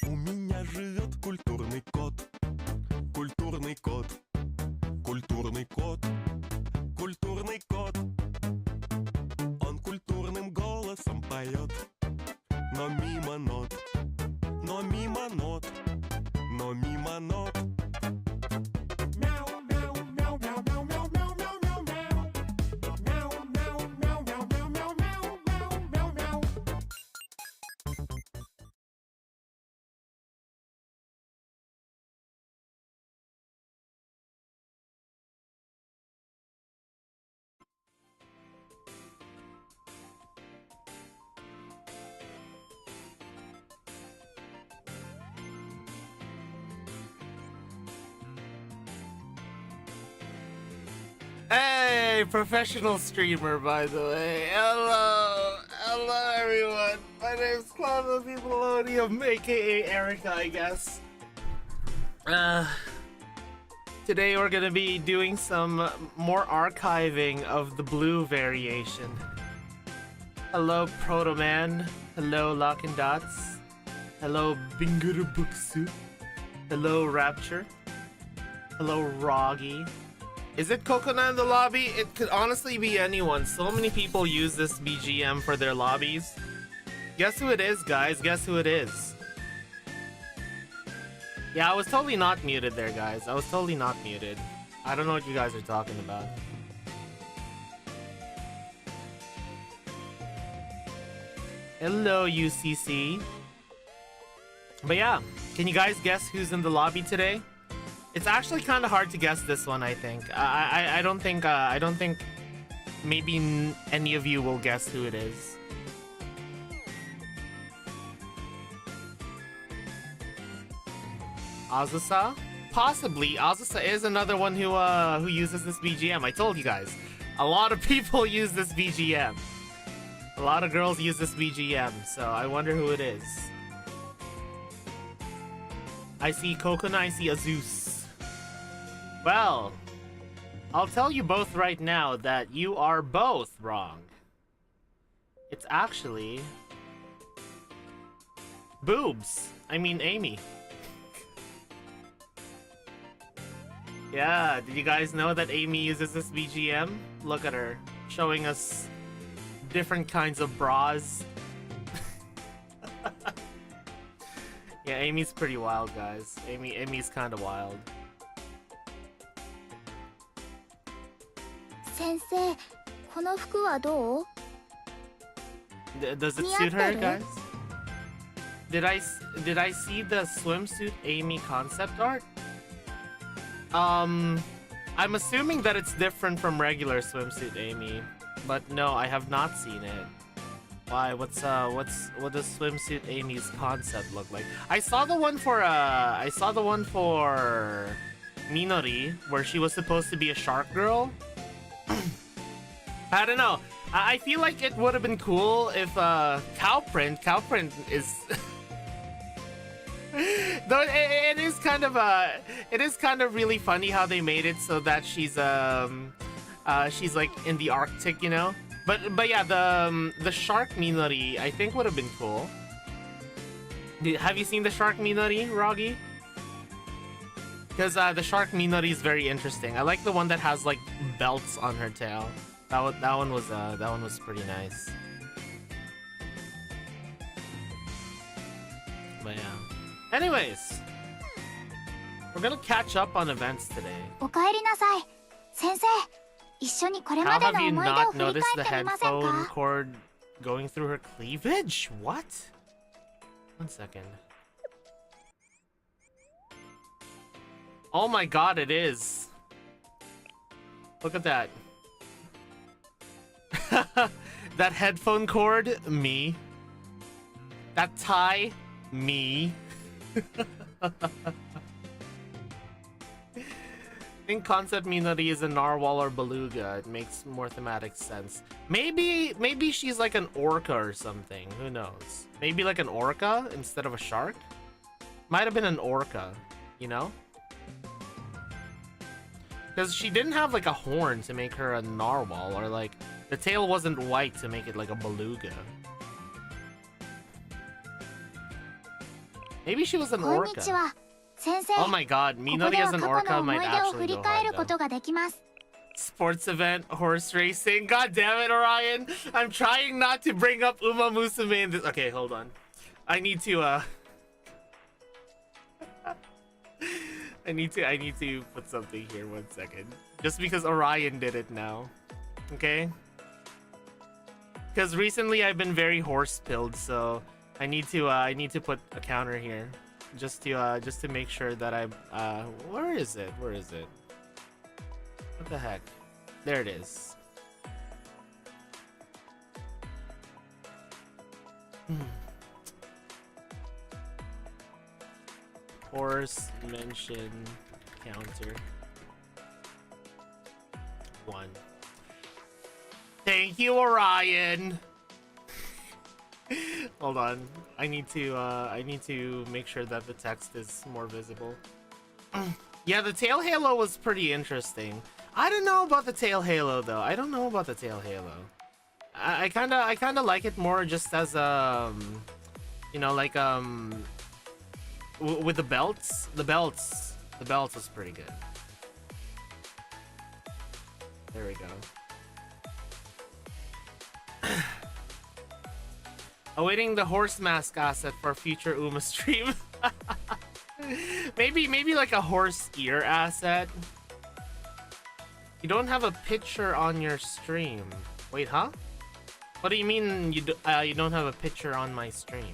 У меня живет культурный кот. Культурный кот. Культурный кот. Культурный кот. Он культурным голосом поет. Но мимо нот. Но мимо нот. Но мимо нот. Мяу, мяу, мяу, мяу, мяу, мяу, мяу, мяу, мяу, мяу. Мяу, мяу, мяу, мяу, мяу, мяу, мяу, мяу, мяу, мяу. Hey, professional streamer, by the way. Hello everyone. My name's Claudio Melodium, aka Erica, I guess. Today we're gonna be doing some more archiving of the blue variation. Hello, Proto Man. Hello, Lock and Dots. Hello, Binguru Buksu. Hello, Rapture. Hello, Roggy. Is it Coconut in the lobby? It could honestly be anyone. So many people use this BGM for their lobbies. Guess who it is, guys? Guess who it is? Yeah, I was totally not muted there, guys. I was totally not muted. I don't know what you guys are talking about. Hello, UCC. But yeah, can you guys guess who's in the lobby today? It's actually kind of hard to guess this one, I think. I don't think maybe any of you will guess who it is. Azusa? Possibly. Azusa is another one who uses this BGM. I told you guys. A lot of people use this BGM. A lot of girls use this BGM, so I wonder who it is. I see Coconut, I see Azus. Well, I'll tell you both right now that you are both wrong. It's actually Boobs. I mean Amy. Yeah, did you guys know that Amy uses this BGM? Look at her, showing us different kinds of bras. Yeah, Amy's pretty wild, guys. Amy's kind of wild. Sensei, この服はどう? Does it suit her, guys? Did I see the swimsuit Amy concept art? I'm assuming that it's different from regular swimsuit Amy, but no, I have not seen it. Why? What does swimsuit Amy's concept look like? I saw the one for Minori, where she was supposed to be a shark girl. I don't know. I feel like it would have been cool if Cowprint is though it is kind of really funny how they made it so that she's like in the Arctic, you know. But yeah, the shark Minori I think would have been cool. Have you seen the shark Minori, Roggy? Because the shark Minori is very interesting. I like the one that has like belts on her tail. That one was pretty nice. But yeah. Anyways, we're gonna catch up on events today. おかえりなさい。先生、一緒にこれ How まで have の you 思い出を not 振り noticed the 返ってみません headphone か? cord going through her cleavage? What? One second. Oh my god, it is. Look at that. That headphone cord, me. That tie, me. I think concept Minori is a narwhal or beluga. It makes more thematic sense. Maybe she's like an orca or something. Who knows? Maybe like an orca instead of a shark? Might have been an orca, you know? Because she didn't have like a horn to make her a narwhal, or like the tail wasn't white to make it like a beluga. Maybe she was an こんに orca. ちは先生 Oh my god, ここ Minori では as 過 an 去の orca 思 might い出を actually 振り go 返る hard こ though. とができます Sports event, horse racing. God damn it, Orion. I'm trying not to bring up Uma Musume in this. Okay, hold on. I need to, I need to put something here. 1 second. Just because Orion did it now. Okay? Because recently I've been very horse-pilled, so I need to put a counter here. Just to make sure that I'm, where is it? Where is it? What the heck? There it is. Horse mention counter 1. Thank you, Orion. Hold on. I need to make sure that the text is more visible. Yeah, the tail halo was pretty interesting. I don't know about the tail halo though. I don't know about the tail halo. I kind of like it more just as you know, like with the belts. The belts was pretty good. There we go. Awaiting the horse mask asset for future Uma stream. maybe like a horse ear asset. You don't have a picture on your stream. Wait, huh? What do you mean you don't have a picture on my stream?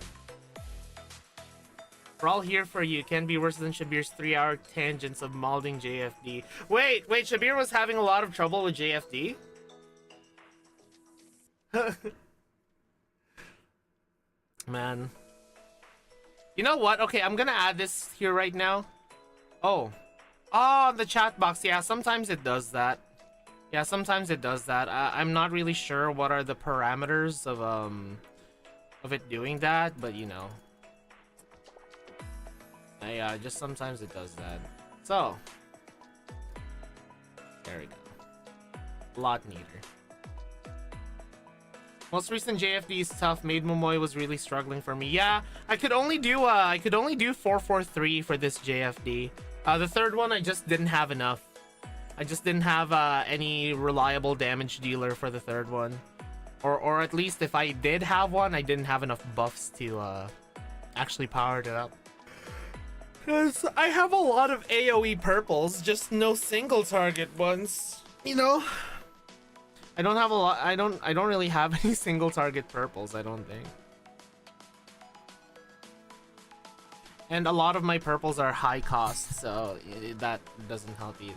We're all here for you. Can be worse than Shabir's 3-hour tangents of malding JFD. Wait, Shabir was having a lot of trouble with JFD? Man. You know what? Okay, I'm gonna add this here right now. Oh, the chat box. Yeah, sometimes it does that. Yeah, sometimes it does that. I'm not really sure what are the parameters of it doing that, but you know. Yeah, just sometimes it does that. So, there we go. A lot neater. Most recent JFD is tough. Maid Momoy was really struggling for me. Yeah, I could only do 443 for this JFD. The third one I just didn't have enough. I just didn't have any reliable damage dealer for the third one. Or at least if I did have one, I didn't have enough buffs to actually power it up. Cause I have a lot of AoE purples, just no single target ones. You know? I don't have a lot. I don't really have any single target purples, I don't think. And a lot of my purples are high cost, so that doesn't help either.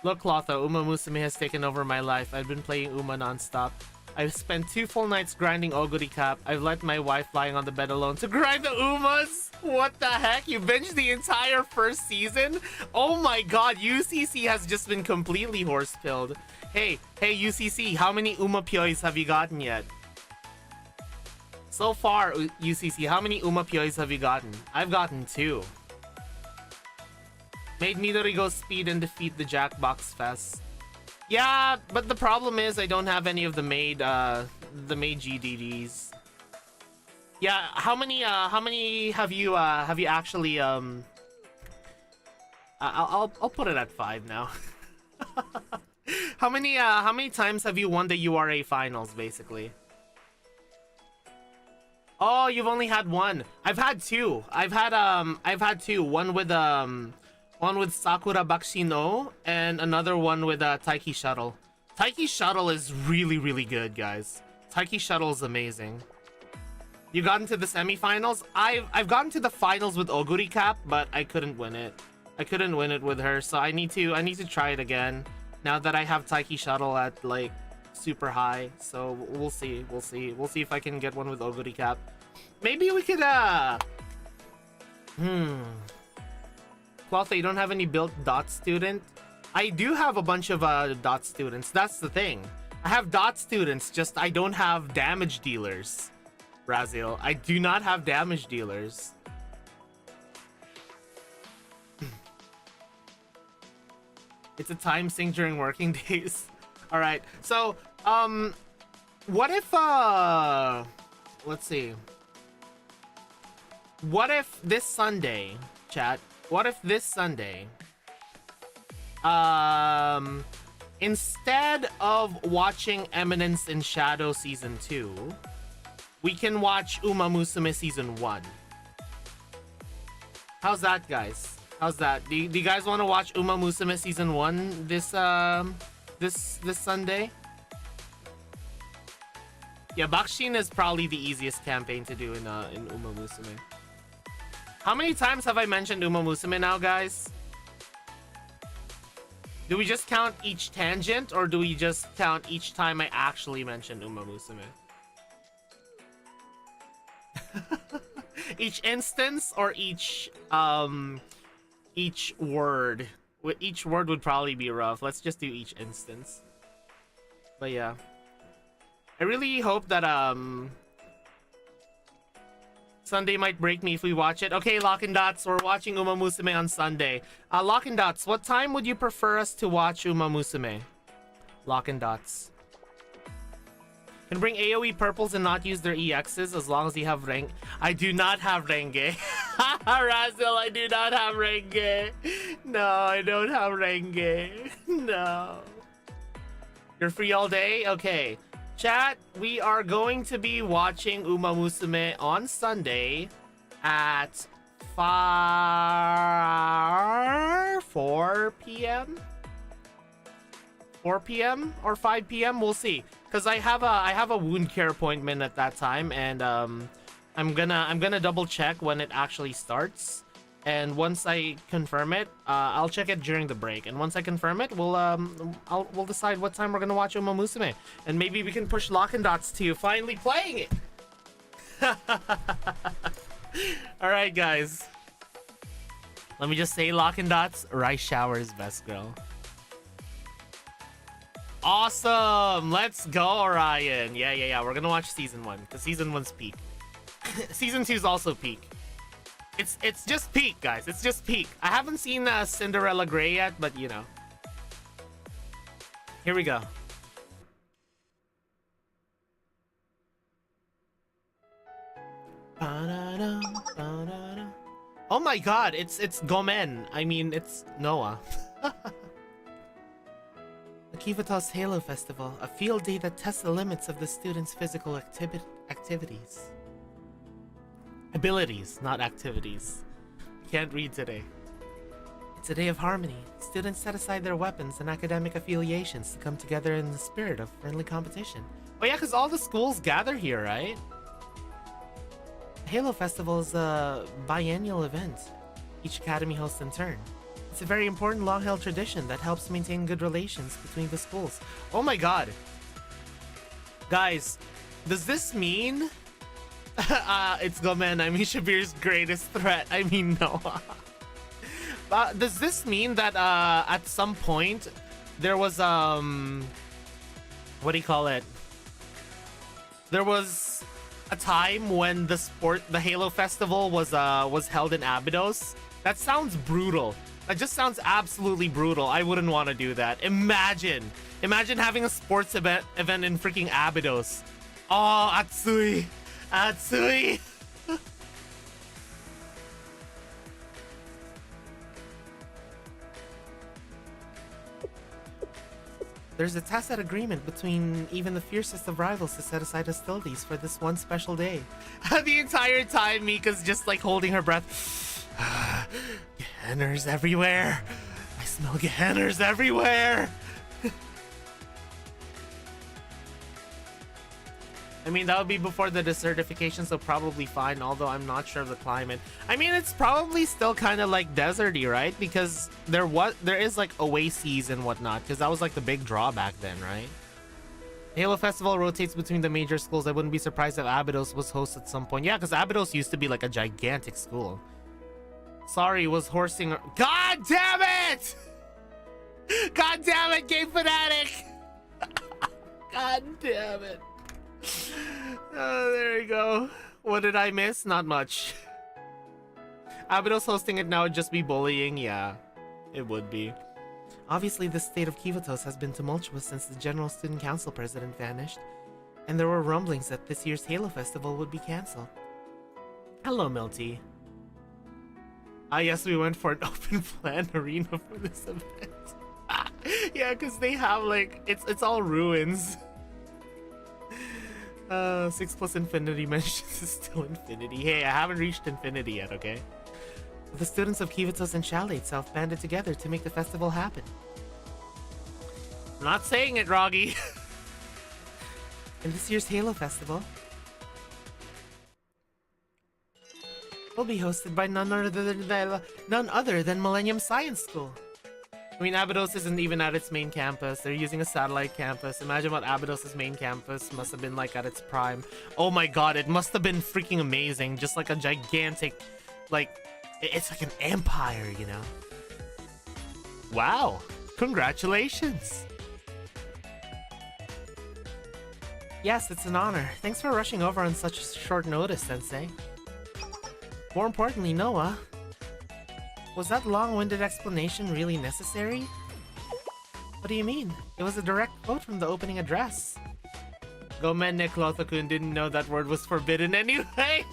Look, Clotho, Uma Musume has taken over my life. I've been playing Uma non-stop. I've spent 2 full nights grinding Oguri Cap. I've let my wife lying on the bed alone to grind the Umas. What the heck? You binged the entire first season? Oh my god, UCC has just been completely horse-pilled. Hey, UCC, how many Uma Pyoys have you gotten yet? So far, UCC, how many Uma Pyoys have you gotten? I've gotten 2. Made Midori go speed and defeat the Jackbox Fest. Yeah, but the problem is I don't have any of the maid GDDs. Yeah, how many have you actually I'll put it at 5 now. How many times have you won the URA finals basically? Oh, you've only had 1. I've had 2. I've had 2. One with Sakura Bakshino and another one with Taiki Shuttle. Taiki Shuttle is really, really good, guys. Taiki Shuttle is amazing. You got into the semifinals? I've gotten to the finals with Oguri Cap, but I couldn't win it. I couldn't win it with her, so I need to try it again. Now that I have Taiki Shuttle at like super high, so we'll see if I can get one with Oguri Cap. Maybe we could Clotha, you don't have any built dot student? I do have a bunch of dot students. That's the thing. I have dot students, just I don't have damage dealers. Brazil, I do not have damage dealers. It's a time sink during working days. All right. So, what if let's see. what if this Sunday, chat? What if this Sunday, instead of watching Eminence in Shadow Season 2, we can watch Uma Musume Season 1? How's that, guys? How's that? Do you guys want to watch Uma Musume Season 1 this Sunday? Yeah, Bakshin is probably the easiest campaign to do in Uma Musume. How many times have I mentioned Uma Musume now, guys? Do we just count each tangent, or do we just count each time I actually mention Uma Musume? Each instance or each word? Each word would probably be rough. Let's just do each instance. But yeah, I really hope that Sunday might break me if we watch it. Okay, Lock and Dots, we're watching Uma Musume on Sunday. Lock and Dots, what time would you prefer us to watch Uma Musume? Lock and Dots. Can bring AoE purples and not use their EXs as long as you have rank. I do not have Renge. Razel, I do not have Renge. No, I don't have Renge. No. You're free all day? Okay. Chat, we are going to be watching Uma Musume on Sunday at 4 p.m. 4 p.m. or 5 p.m. We'll see. Because I have a wound care appointment at that time, and I'm gonna double check when it actually starts. And once I confirm it, I'll check it during the break. And once I confirm it, we'll decide what time we're gonna watch Uma Musume, and maybe we can push Lock and Dots to finally playing it. All right, guys. Let me just say, Lock and Dots, Rice Shower is best, girl. Awesome! Let's go, Orion. Yeah. We're gonna watch season 1 because season 1's peak. Season 2's also peak. It's just peak, guys. It's just peak. I haven't seen Cinderella Grey yet, but you know. Here we go. Oh my god, it's Gomen. I mean, it's Noah. The Kivatos Halo Festival, a field day that tests the limits of the students' physical activities. Abilities, not activities. Can't read today. It's a day of harmony. Students set aside their weapons and academic affiliations to come together in the spirit of friendly competition. Oh yeah, because all the schools gather here, right? The Halo Festival is a biennial event. Each academy hosts in turn. It's a very important long-held tradition that helps maintain good relations between the schools. Oh my god. Guys, does this mean... it's Gomen. I mean, Shabir's greatest threat. I mean, Noah. Does this mean that at some point there was what do you call it? There was a time when the Halo Festival was held in Abydos. That sounds brutal. That just sounds absolutely brutal. I wouldn't want to do that. Imagine having a sports event in freaking Abydos. Oh, Atsui. Atsui. There's a tacit agreement between even the fiercest of rivals to set aside hostilities for this one special day. The entire time, Mika's just like holding her breath. Gehenners everywhere. I smell Gehenners everywhere. I mean, that would be before the desertification, so probably fine, although I'm not sure of the climate. I mean, it's probably still kind of like deserty, right? Because there is like oases and whatnot, because that was like the big drawback then, right? Halo Festival rotates between the major schools. I wouldn't be surprised if Abydos was hosted at some point. Yeah, because Abydos used to be like a gigantic school. Sorry, was horsing... God damn it! God damn it, Game Fanatic! God damn it. Oh, there we go. What did I miss? Not much. Abydos hosting it now would just be bullying. Yeah, it would be. Obviously, the state of Kivatos has been tumultuous since the General Student Council president vanished, and there were rumblings that this year's Halo Festival would be cancelled. Hello, Milty. Ah, yes, we went for an open plan arena for this event. Yeah, because they have like it's all ruins. 6 plus infinity mentions is still infinity. Hey, I haven't reached infinity yet, okay? The students of Kivitos and Chalet itself banded together to make the festival happen. I'm not saying it, Roggy. In this year's Halo Festival will be hosted by none other than Millennium Science School. I mean, Abydos isn't even at its main campus. They're using a satellite campus. Imagine what Abydos' main campus must have been like at its prime. Oh my god, it must have been freaking amazing. Just like a gigantic, like, it's like an empire, you know? Wow, congratulations. Yes, it's an honor. Thanks for rushing over on such short notice, Sensei. More importantly, Noah, was that long-winded explanation really necessary? What do you mean? It was a direct quote from the opening address. Gomen ne Clotho-kun didn't know that word was forbidden anyway.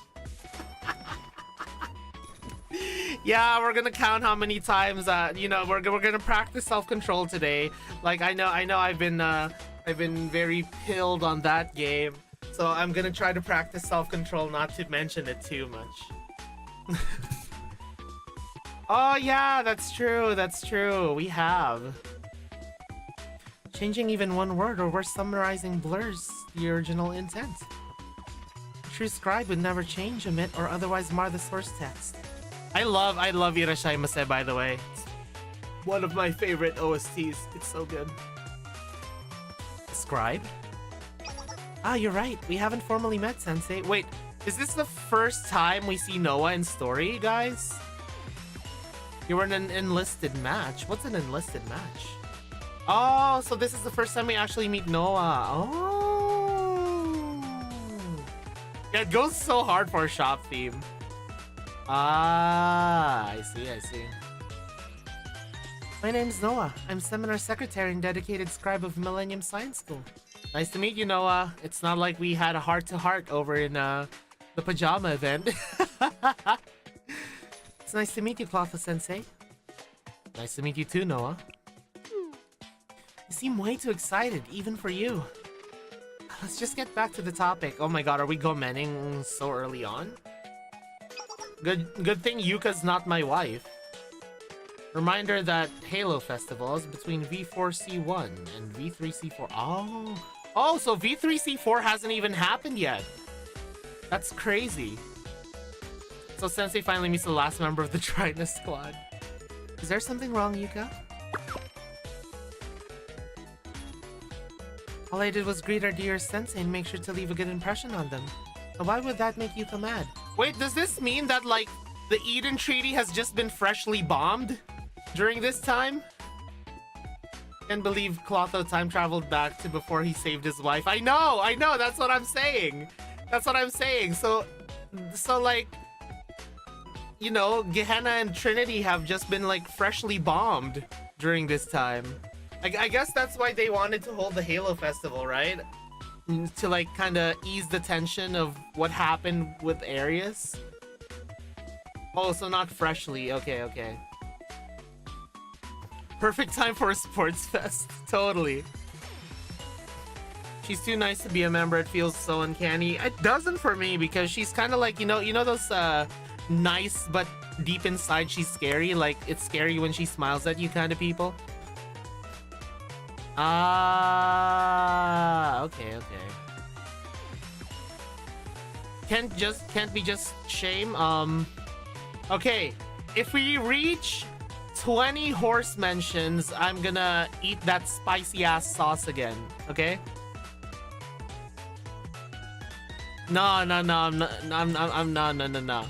Yeah, we're gonna count how many times, you know, we're gonna practice self-control today. Like, I know I've been very pilled on that game, so I'm gonna try to practice self-control, not to mention it too much. Oh yeah, that's true, we have. Changing even one word or worse, summarizing blurs the original intent. A true scribe would never change, omit, or otherwise mar the source text. I love Irashaimase, by the way. It's one of my favorite OSTs. It's so good. Scribe? Ah, you're right. We haven't formally met, Sensei. Wait, is this the first time we see Noah in story, guys? You were in an enlisted match. What's an enlisted match? Oh, so this is the first time we actually meet Noah. Oh. Yeah, it goes so hard for a shop theme. Ah, I see. My name's Noah. I'm seminar secretary and dedicated scribe of Millennium Science School. Nice to meet you, Noah. It's not like we had a heart-to-heart over in the pajama event. It's nice to meet you, Clotho-sensei. Nice to meet you too, Noah. You seem way too excited, even for you. Let's just get back to the topic. Oh my god, are we gomening so early on? Good thing Yuka's not my wife. Reminder that Halo Festival is between V4C1 and V3C4. Oh, so V3C4 hasn't even happened yet. That's crazy. So Sensei finally meets the last member of the Trinus squad. Is there something wrong, Yuka? All I did was greet our dear Sensei and make sure to leave a good impression on them. Now, why would that make Yuka mad? Wait, does this mean that, like, the Eden Treaty has just been freshly bombed during this time? Can't believe Clotho time traveled back to before he saved his wife. I know, that's what I'm saying. So like, you know, Gehenna and Trinity have just been, like, freshly bombed during this time. I guess that's why they wanted to hold the Halo Festival, right? To, like, kind of ease the tension of what happened with Arius. Oh, so not freshly. Okay. Perfect time for a sports fest. Totally. She's too nice to be a member. It feels so uncanny. It doesn't for me because she's kind of like, you know those nice but deep inside she's scary. Like, it's scary when she smiles at you kind of people. Ah, okay. Can't be just shame. Okay, if we reach 20 horse mentions, I'm gonna eat that spicy ass sauce again. Okay? No, I'm not. No.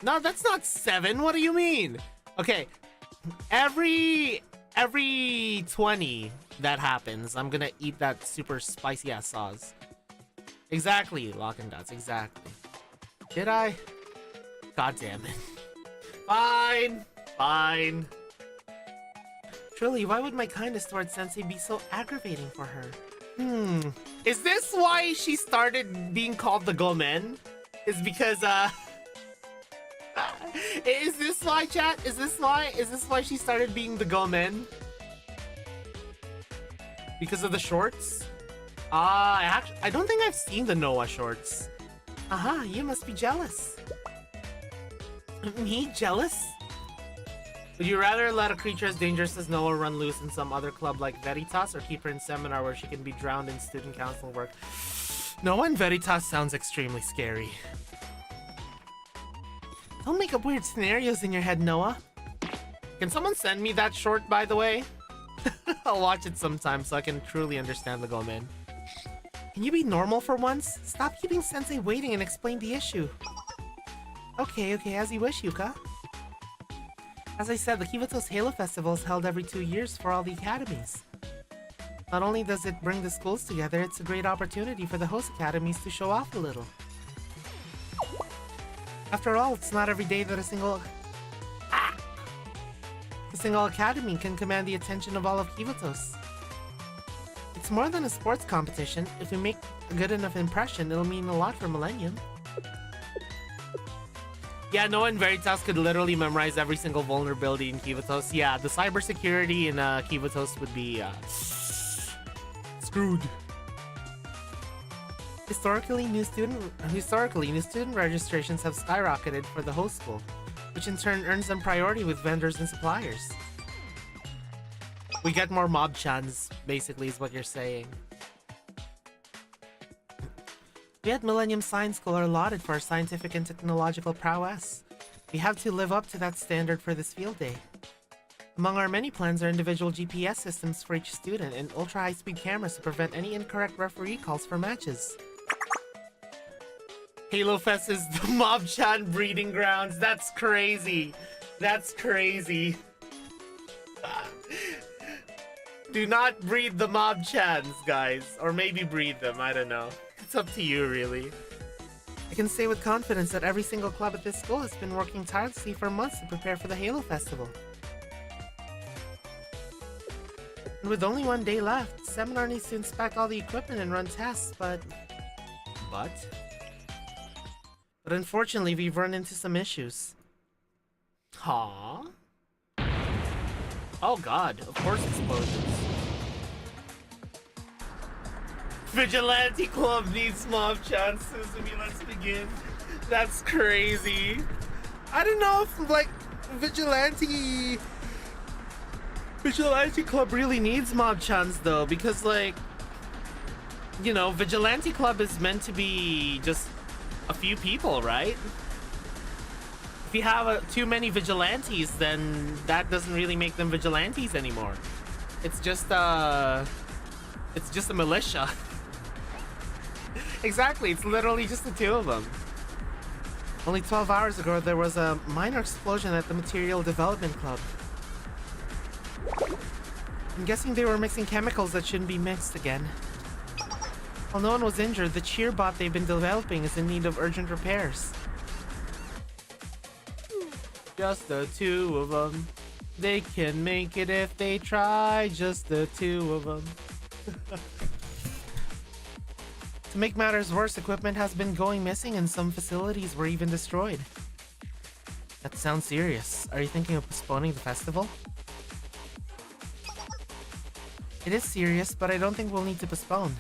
No, that's not 7. What do you mean? Okay, every 20 that happens, I'm gonna eat that super spicy ass sauce. Exactly, Lock and Dots, exactly. Did I? God damn it. Fine. Truly, why would my kindness towards Sensei be so aggravating for her? Is this why she started being called the GOMEN? Is because is this why, chat? Is this why she started being the GOMEN? Because of the shorts? I don't think I've seen the Noah shorts. Aha, you must be jealous. Me? Jealous? Would you rather let a creature as dangerous as Noah run loose in some other club like Veritas, or keep her in seminar where she can be drowned in student council work? Noah and Veritas sounds extremely scary. Don't make up weird scenarios in your head, Noah. Can someone send me that short, by the way? I'll watch it sometime so I can truly understand the GOMEN. Can you be normal for once? Stop keeping Sensei waiting and explain the issue. Okay, as you wish, Yuka. As I said, the Kivato's Halo Festival is held every 2 years for all the academies. Not only does it bring the schools together, it's a great opportunity for the host academies to show off a little. After all, it's not every day that a single academy can command the attention of all of Kivatos. It's more than a sports competition. If we make a good enough impression, it'll mean a lot for Millennium. Yeah, Noah and Veritas could literally memorize every single vulnerability in Kivatos. Yeah, the cybersecurity in Kivatos would be screwed. Historically, new student registrations have skyrocketed for the host school, which in turn earns them priority with vendors and suppliers. We get more mob chans, basically, is what you're saying. We at Millennium Science School are lauded for our scientific and technological prowess. We have to live up to that standard for this field day. Among our many plans are individual GPS systems for each student and ultra-high-speed cameras to prevent any incorrect referee calls for matches. Halo Fest is the Mob Chan breeding grounds. That's crazy. That's crazy. Do not breed the Mob Chans, guys. Or maybe breed them, I don't know. It's up to you, really. I can say with confidence that every single club at this school has been working tirelessly for months to prepare for the Halo Festival. And with only 1 day left, the seminar needs to inspect all the equipment and run tests, but unfortunately, we've run into some issues. Aww. Oh god, of course explosions. Vigilante Club needs mob chances. I mean, let's begin. That's crazy. I don't know if, like, Vigilante Club really needs mob chans, though, because, like, you know, Vigilante Club is meant to be just a few people, right? If you have too many vigilantes, then that doesn't really make them vigilantes anymore. It's just a militia. Exactly, it's literally just the two of them. Only 12 hours ago, there was a minor explosion at the Material Development Club. I'm guessing they were mixing chemicals that shouldn't be mixed again. While no one was injured, the cheer bot they've been developing is in need of urgent repairs. Just the two of them. They can make it if they try, just the two of them. To make matters worse, equipment has been going missing and some facilities were even destroyed. That sounds serious. Are you thinking of postponing the festival? It is serious, but I don't think we'll need to postpone.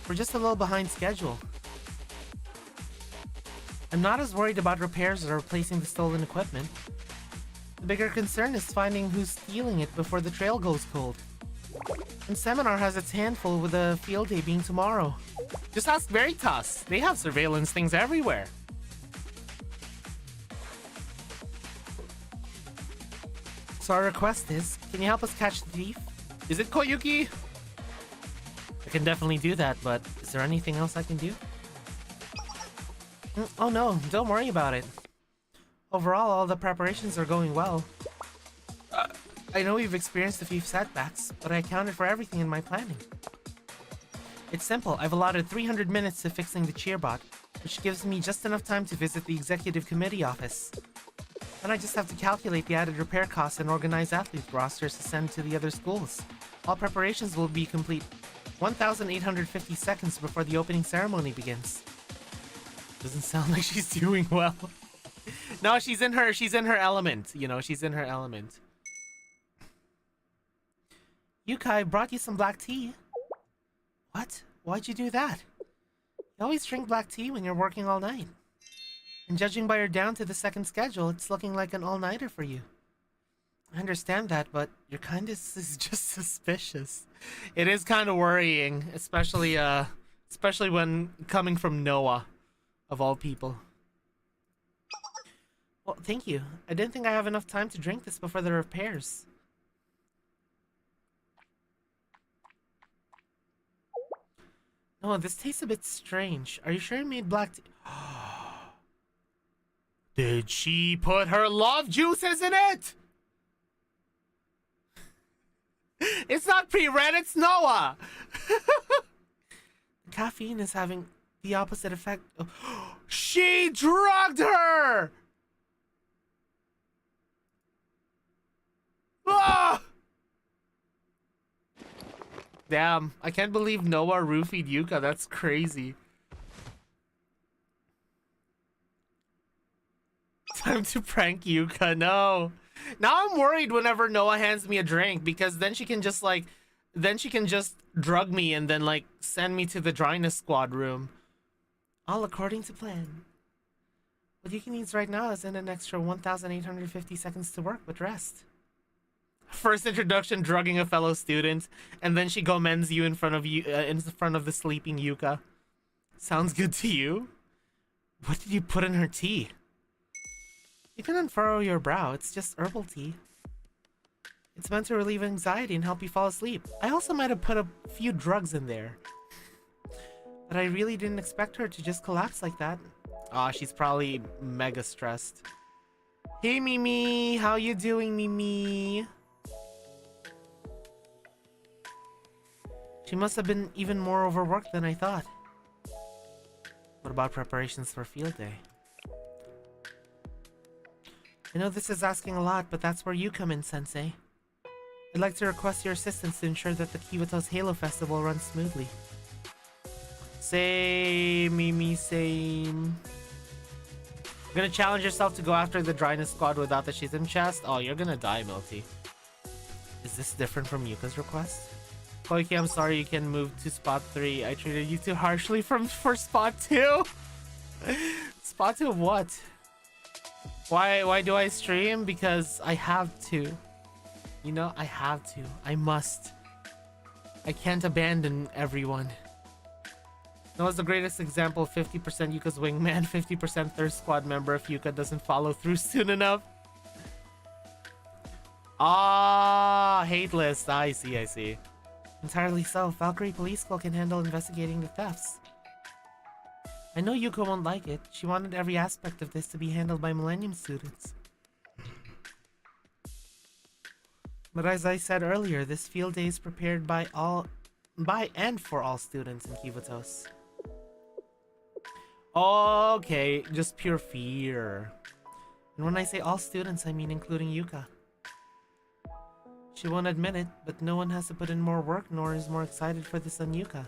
We're just a little behind schedule. I'm not as worried about repairs or replacing the stolen equipment. The bigger concern is finding who's stealing it before the trail goes cold. And Seminar has its handful with the field day being tomorrow. Just ask Veritas. They have surveillance things everywhere. So our request is, can you help us catch the thief? Is it Koyuki? I can definitely do that, but is there anything else I can do? Oh no, don't worry about it. Overall, all the preparations are going well. I know we've experienced a few setbacks, but I accounted for everything in my planning. It's simple. I've allotted 300 minutes to fixing the cheerbot, which gives me just enough time to visit the executive committee office. Then I just have to calculate the added repair costs and organize athlete rosters to send to the other schools. All preparations will be complete 1,850 seconds before the opening ceremony begins. Doesn't sound like she's doing well. No, she's in her element. You know, she's in her element. Yuka, I brought you some black tea. What? Why'd you do that? You always drink black tea when you're working all night. And judging by your down to the second schedule, it's looking like an all-nighter for you. I understand that, but your kindness is just suspicious. It is kind of worrying, especially when coming from Noah, of all people. Well, thank you. I didn't think I have enough time to drink this before the repairs. Oh, this tastes a bit strange. Are you sure you made black tea? Did she put her love juices in it? It's not pre-red, it's Noah! Caffeine is having the opposite effect. She drugged her! Ah! Damn, I can't believe Noah roofied Yuka. That's crazy. Time to prank Yuka. No. Now I'm worried whenever Noah hands me a drink, because then she can just drug me and then like send me to the dryness squad room. All according to plan. What Yuki needs right now is in an extra 1,850 seconds to work, but rest. First introduction, drugging a fellow student, and then she GOMENs you in front of the sleeping Yuka. Sounds good to you? What did you put in her tea? You can unfurrow your brow. It's just herbal tea. It's meant to relieve anxiety and help you fall asleep. I also might have put a few drugs in there, but I really didn't expect her to just collapse like that. Aw, she's probably mega stressed. Hey Mimi, how you doing, Mimi? She must have been even more overworked than I thought. What about preparations for field day? I know this is asking a lot, but that's where you come in, Sensei. I'd like to request your assistance to ensure that the Kibato's Halo Festival runs smoothly. Same, Mimi, same. You're gonna challenge yourself to go after the Dryness Squad without the Shizen chest? Oh, you're gonna die, Milty. Is this different from Yuka's request? Koiki, I'm sorry you can move to spot 3. I treated you too harshly for spot 2. Spot 2 of what? Why do I stream? Because I have to. You know, I have to. I must. I can't abandon everyone. That was the greatest example. 50% Yuka's wingman, 50% third squad member if Yuka doesn't follow through soon enough. Ah, hate list. I see. Entirely so. Valkyrie Police School can handle investigating the thefts. I know Yuka won't like it. She wanted every aspect of this to be handled by Millennium students. But as I said earlier, this field day is prepared by and for all students in Kivatos. Okay, just pure fear. And when I say all students, I mean including Yuka. She won't admit it, but no one has to put in more work nor is more excited for this than Yuka.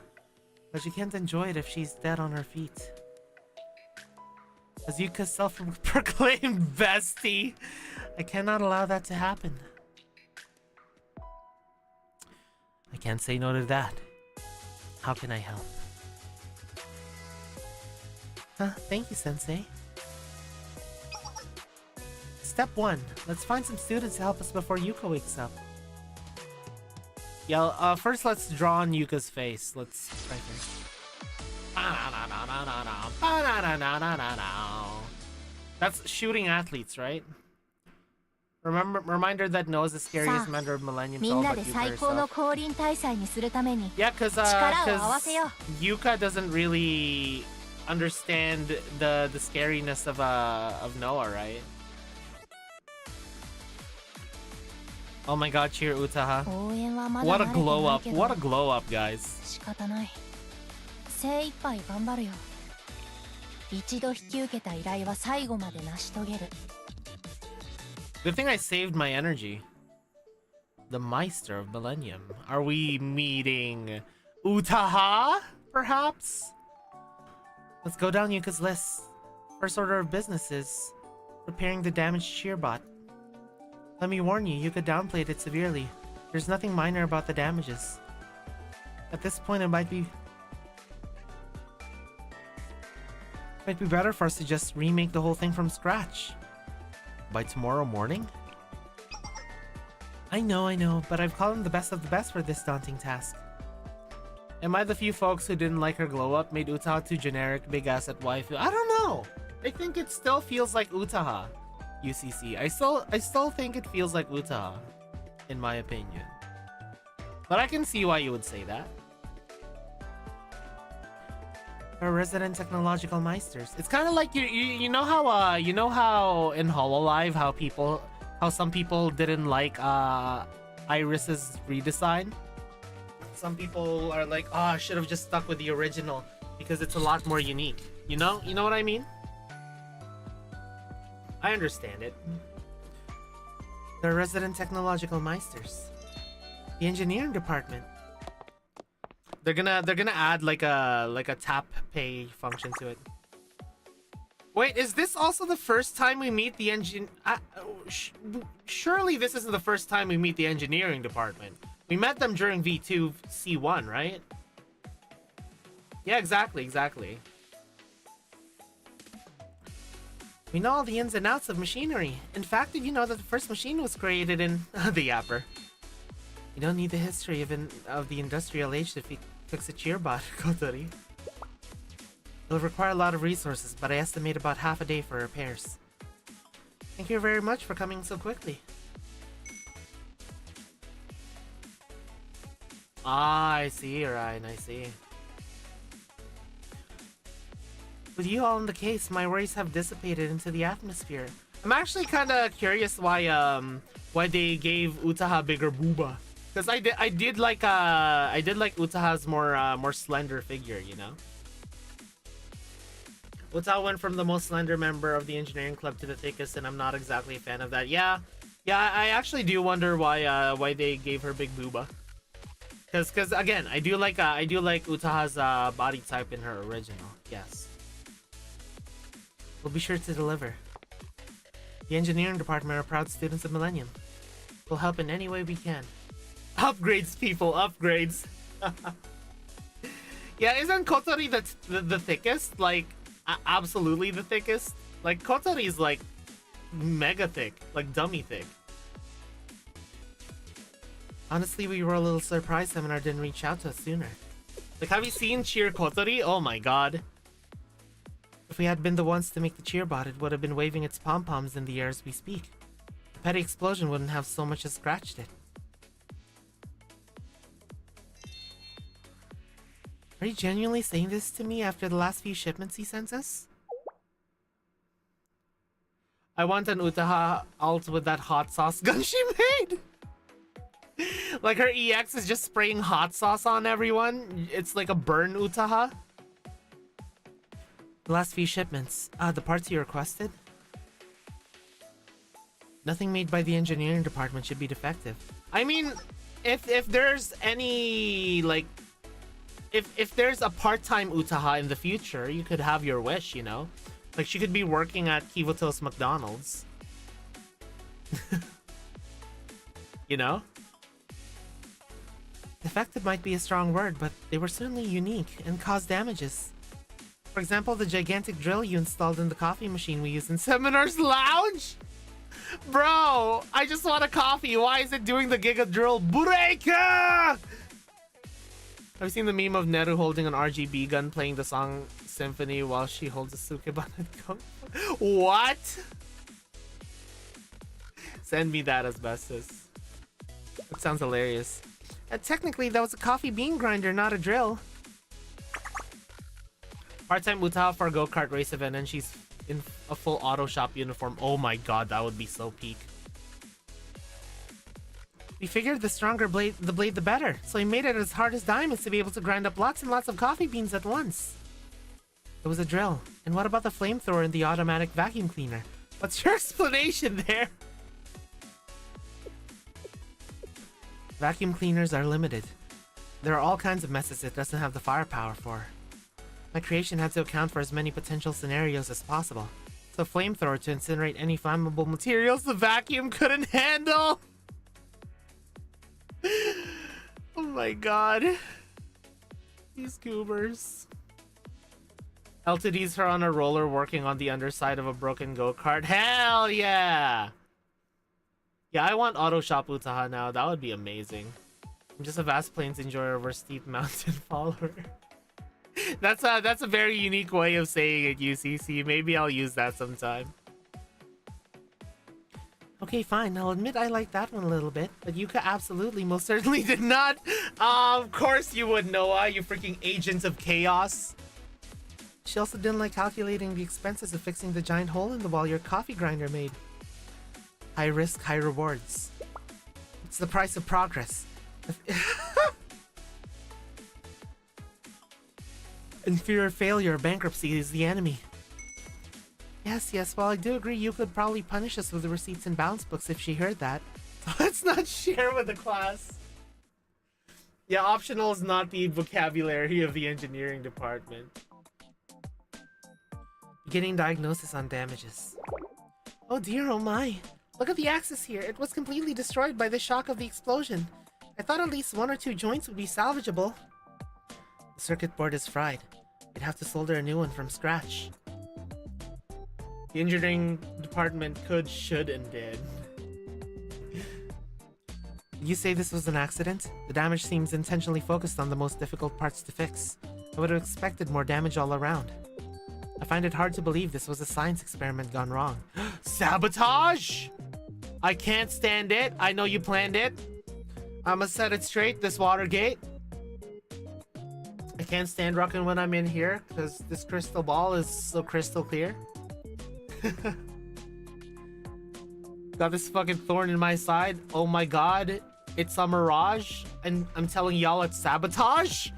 But she can't enjoy it if she's dead on her feet. As Yuka's self-proclaimed bestie, I cannot allow that to happen. I can't say no to that. How can I help? Thank you, Sensei. Step 1. Let's find some students to help us before Yuka wakes up. Yeah, first let's draw on Yuka's face. Let's right here. That's shooting athletes, right? Reminder that Noah's the scariest member of Millennium Soul, but Yuka herself. Yeah, cause Yuka doesn't really understand the scariness of Noah, right? Oh my god, cheer Utaha. What a glow up. What a glow up, guys. Good thing I saved my energy. The Meister of Millennium. Are we meeting Utaha, perhaps? Let's go down Yuka's list. First order of business is repairing the damaged Cheerbot. Let me warn you, Yuka downplayed it severely. There's nothing minor about the damages. At this point, it might be better for us to just remake the whole thing from scratch. By tomorrow morning? I know, but I've called him the best of the best for this daunting task. Am I the few folks who didn't like her glow-up, made Utaha too generic, big-asset waifu? I don't know! I think it still feels like Utaha. UCC. I still think it feels like Utaha, in my opinion. But I can see why you would say that. We're resident technological meisters. It's kind of like you know how in Hololive how some people didn't like Iris's redesign. Some people are like, oh, I should have just stuck with the original because it's a lot more unique. You know what I mean? I understand it. They're resident technological meisters. The engineering department. They're gonna add like a tap pay function to it. Wait, is this also the first time we meet the surely this isn't the first time we meet the engineering department. We met them during V2 C1, right? Yeah, exactly. We know all the ins and outs of machinery. In fact, did you know that the first machine was created in the Yapper? You don't need the history of the industrial age to fix a Cheerbot, Kotori. It'll require a lot of resources, but I estimate about half a day for repairs. Thank you very much for coming so quickly. Ah, I see, Ryan, I see. With you all in the case, my worries have dissipated into the atmosphere. I'm actually kind of curious why they gave Utaha bigger booba. Because I did like Utaha's more slender figure, you know. Utaha went from the most slender member of the engineering club to the thickest, and I'm not exactly a fan of that. Yeah, I actually do wonder why they gave her big booba. Because again, I do like Utaha's body type in her original. Yes. We'll be sure to deliver. The engineering department are proud students of Millennium. We'll help in any way we can. Upgrades, people, upgrades. Yeah, isn't Kotori the thickest? Like, absolutely the thickest? Like, Kotori's like mega thick, like dummy thick. Honestly, we were a little surprised Seminar didn't reach out to us sooner. Like, have you seen Cheer Kotori? Oh my god. If we had been the ones to make the Cheerbot, it would have been waving its pom-poms in the air as we speak. The petty explosion wouldn't have so much as scratched it. Are you genuinely saying this to me after the last few shipments he sent us? I want an Utaha alt with that hot sauce gun she made! Like her EX is just spraying hot sauce on everyone. It's like a burn Utaha. The last few shipments. The parts you requested? Nothing made by the engineering department should be defective. I mean, if there's any, like... If there's a part-time Utaha in the future, you could have your wish, you know? Like, she could be working at Kivoto's McDonald's. You know? Defective might be a strong word, but they were certainly unique and caused damages. For example, the gigantic drill you installed in the coffee machine we use in Seminar's Lounge? Bro, I just want a coffee. Why is it doing the Giga Drill Breaker? Have you seen the meme of Neru holding an RGB gun playing the song Symphony while she holds a Sukeban and gun? What? Send me that, Asbestos. That sounds hilarious. Technically, that was a coffee bean grinder, not a drill. Part-time Utaha for a go-kart race event, and she's in a full auto shop uniform. Oh my god, that would be so peak. We figured the stronger blade the better, so we made it as hard as diamonds to be able to grind up lots and lots of coffee beans at once. It was a drill. And what about the flamethrower and the automatic vacuum cleaner? What's your explanation there? Vacuum cleaners are limited. There are all kinds of messes it doesn't have the firepower for. My creation had to account for as many potential scenarios as possible. So a flamethrower to incinerate any flammable materials the vacuum couldn't handle! Oh my god. These goobers. LTD's her on a roller working on the underside of a broken go-kart. Hell yeah! Yeah, I want Auto Shop Utaha now. That would be amazing. I'm just a vast plains enjoyer over steep mountain follower. That's a very unique way of saying it, UCC. Maybe I'll use that sometime. Okay, fine. I'll admit I like that one a little bit, but Yuka absolutely most certainly did not. Of course you would, Noah, you freaking agent of chaos. She also didn't like calculating the expenses of fixing the giant hole in the wall your coffee grinder made. High risk, high rewards. It's the price of progress. And fear of failure or bankruptcy is the enemy. Yes, well I do agree you could probably punish us with the receipts and balance books if she heard that. So let's not share with the class. Yeah, optional is not the vocabulary of the engineering department. Beginning diagnosis on damages. Oh dear, oh my. Look at the axis here. It was completely destroyed by the shock of the explosion. I thought at least 1 or 2 joints would be salvageable. The circuit board is fried. We'd have to solder a new one from scratch. The engineering department could, should, and did. You say this was an accident? The damage seems intentionally focused on the most difficult parts to fix. I would have expected more damage all around. I find it hard to believe this was a science experiment gone wrong. Sabotage! I can't stand it. I know you planned it. I'ma set it straight, this Watergate. I can't stand rocking when I'm in here, because this crystal ball is so crystal clear. Got this fucking thorn in my side. Oh my god, it's a mirage, and I'm telling y'all it's sabotage.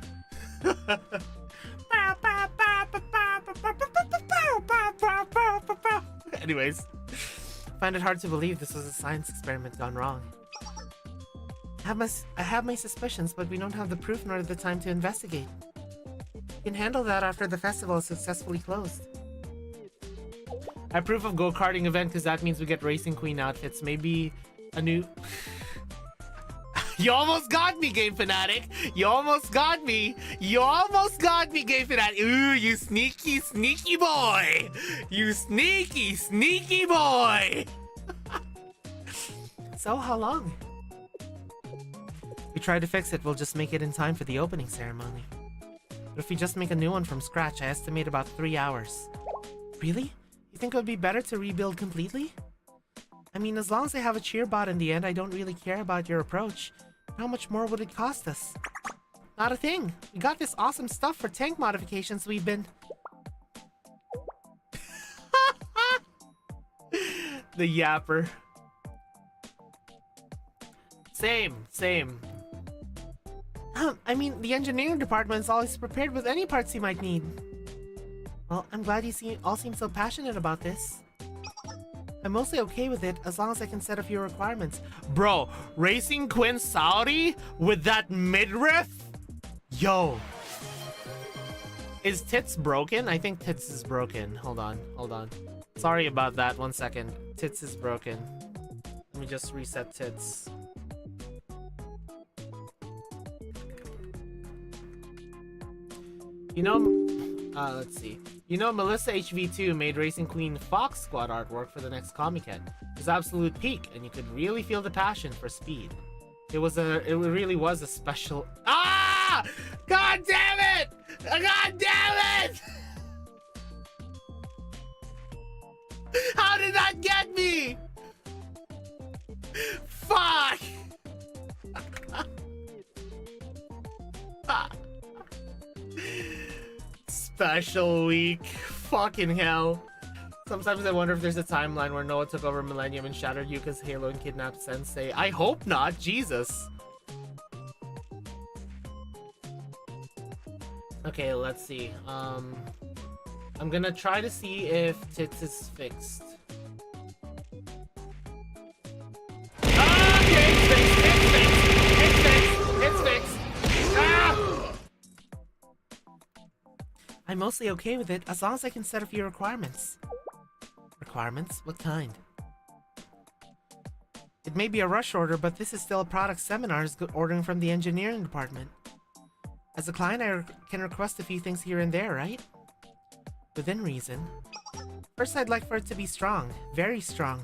Anyways, I find it hard to believe this was a science experiment gone wrong. I have my suspicions, but we don't have the proof nor the time to investigate. We can handle that after the festival is successfully closed. I approve of go-karting event because that means we get Racing Queen outfits. Maybe a new... You almost got me, Game Fanatic! You almost got me! You almost got me, Game Fanatic! Ooh, you sneaky, sneaky boy! You sneaky, sneaky boy! So, how long? If we try to fix it, we'll just make it in time for the opening ceremony. But if we just make a new one from scratch, I estimate about 3 hours. Really? You think it would be better to rebuild completely? I mean, as long as I have a cheerbot in the end, I don't really care about your approach. How much more would it cost us? Not a thing. We got this awesome stuff for tank modifications we've been... The yapper. Same. I mean, the engineering department is always prepared with any parts you might need. Well, I'm glad you all seem so passionate about this. I'm mostly okay with it as long as I can set a few requirements. Bro, Racing Queen Saudi with that midriff? Yo. Is Tits broken? I think Tits is broken. Hold on. Sorry about that. 1 second. Tits is broken. Let me just reset Tits. You know, let's see. You know, Melissa HV2 made Racing Queen Fox Squad artwork for the next Comiket. It was absolute peak, and you could really feel the passion for speed. It really was a special... Ah! God damn it! God damn it! How did that get me? Fuck! Special week. Fucking hell. Sometimes I wonder if there's a timeline where Noah took over Millennium and shattered Yuka's Halo and kidnapped Sensei. I hope not. Jesus. Okay, let's see. I'm gonna try to see if Tits is fixed. Okay, it's fixed. It's fixed. I'm mostly okay with it as long as I can set a few requirements. Requirements? What kind? It may be a rush order, but this is still a product seminars ordering from the engineering department. As a client, I can request a few things here and there, right? Within reason. First, I'd like for it to be strong. Very strong.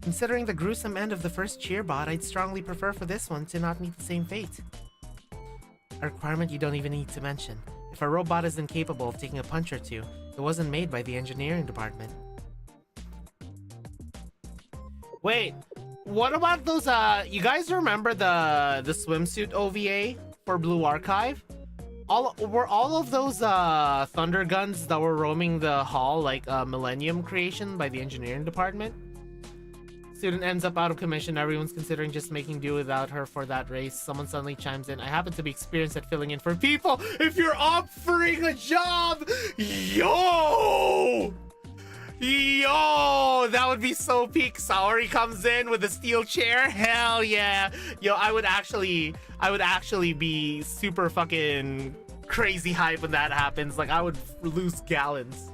Considering the gruesome end of the first cheerbot, I'd strongly prefer for this one to not meet the same fate. A requirement you don't even need to mention. If a robot is incapable of taking a punch or two, it wasn't made by the engineering department. Wait, what about those, you guys remember the swimsuit OVA for Blue Archive? Were all of those, thunder guns that were roaming the hall like a Millennium creation by the engineering department? Student ends up out of commission. Everyone's considering just making do without her for that race. Someone suddenly chimes in. I happen to be experienced at filling in for people. If you're offering a job, yo! Yo, that would be so peak. Saori comes in with a steel chair. Hell yeah. Yo, I would actually be super fucking crazy hype when that happens. Like, I would lose gallons.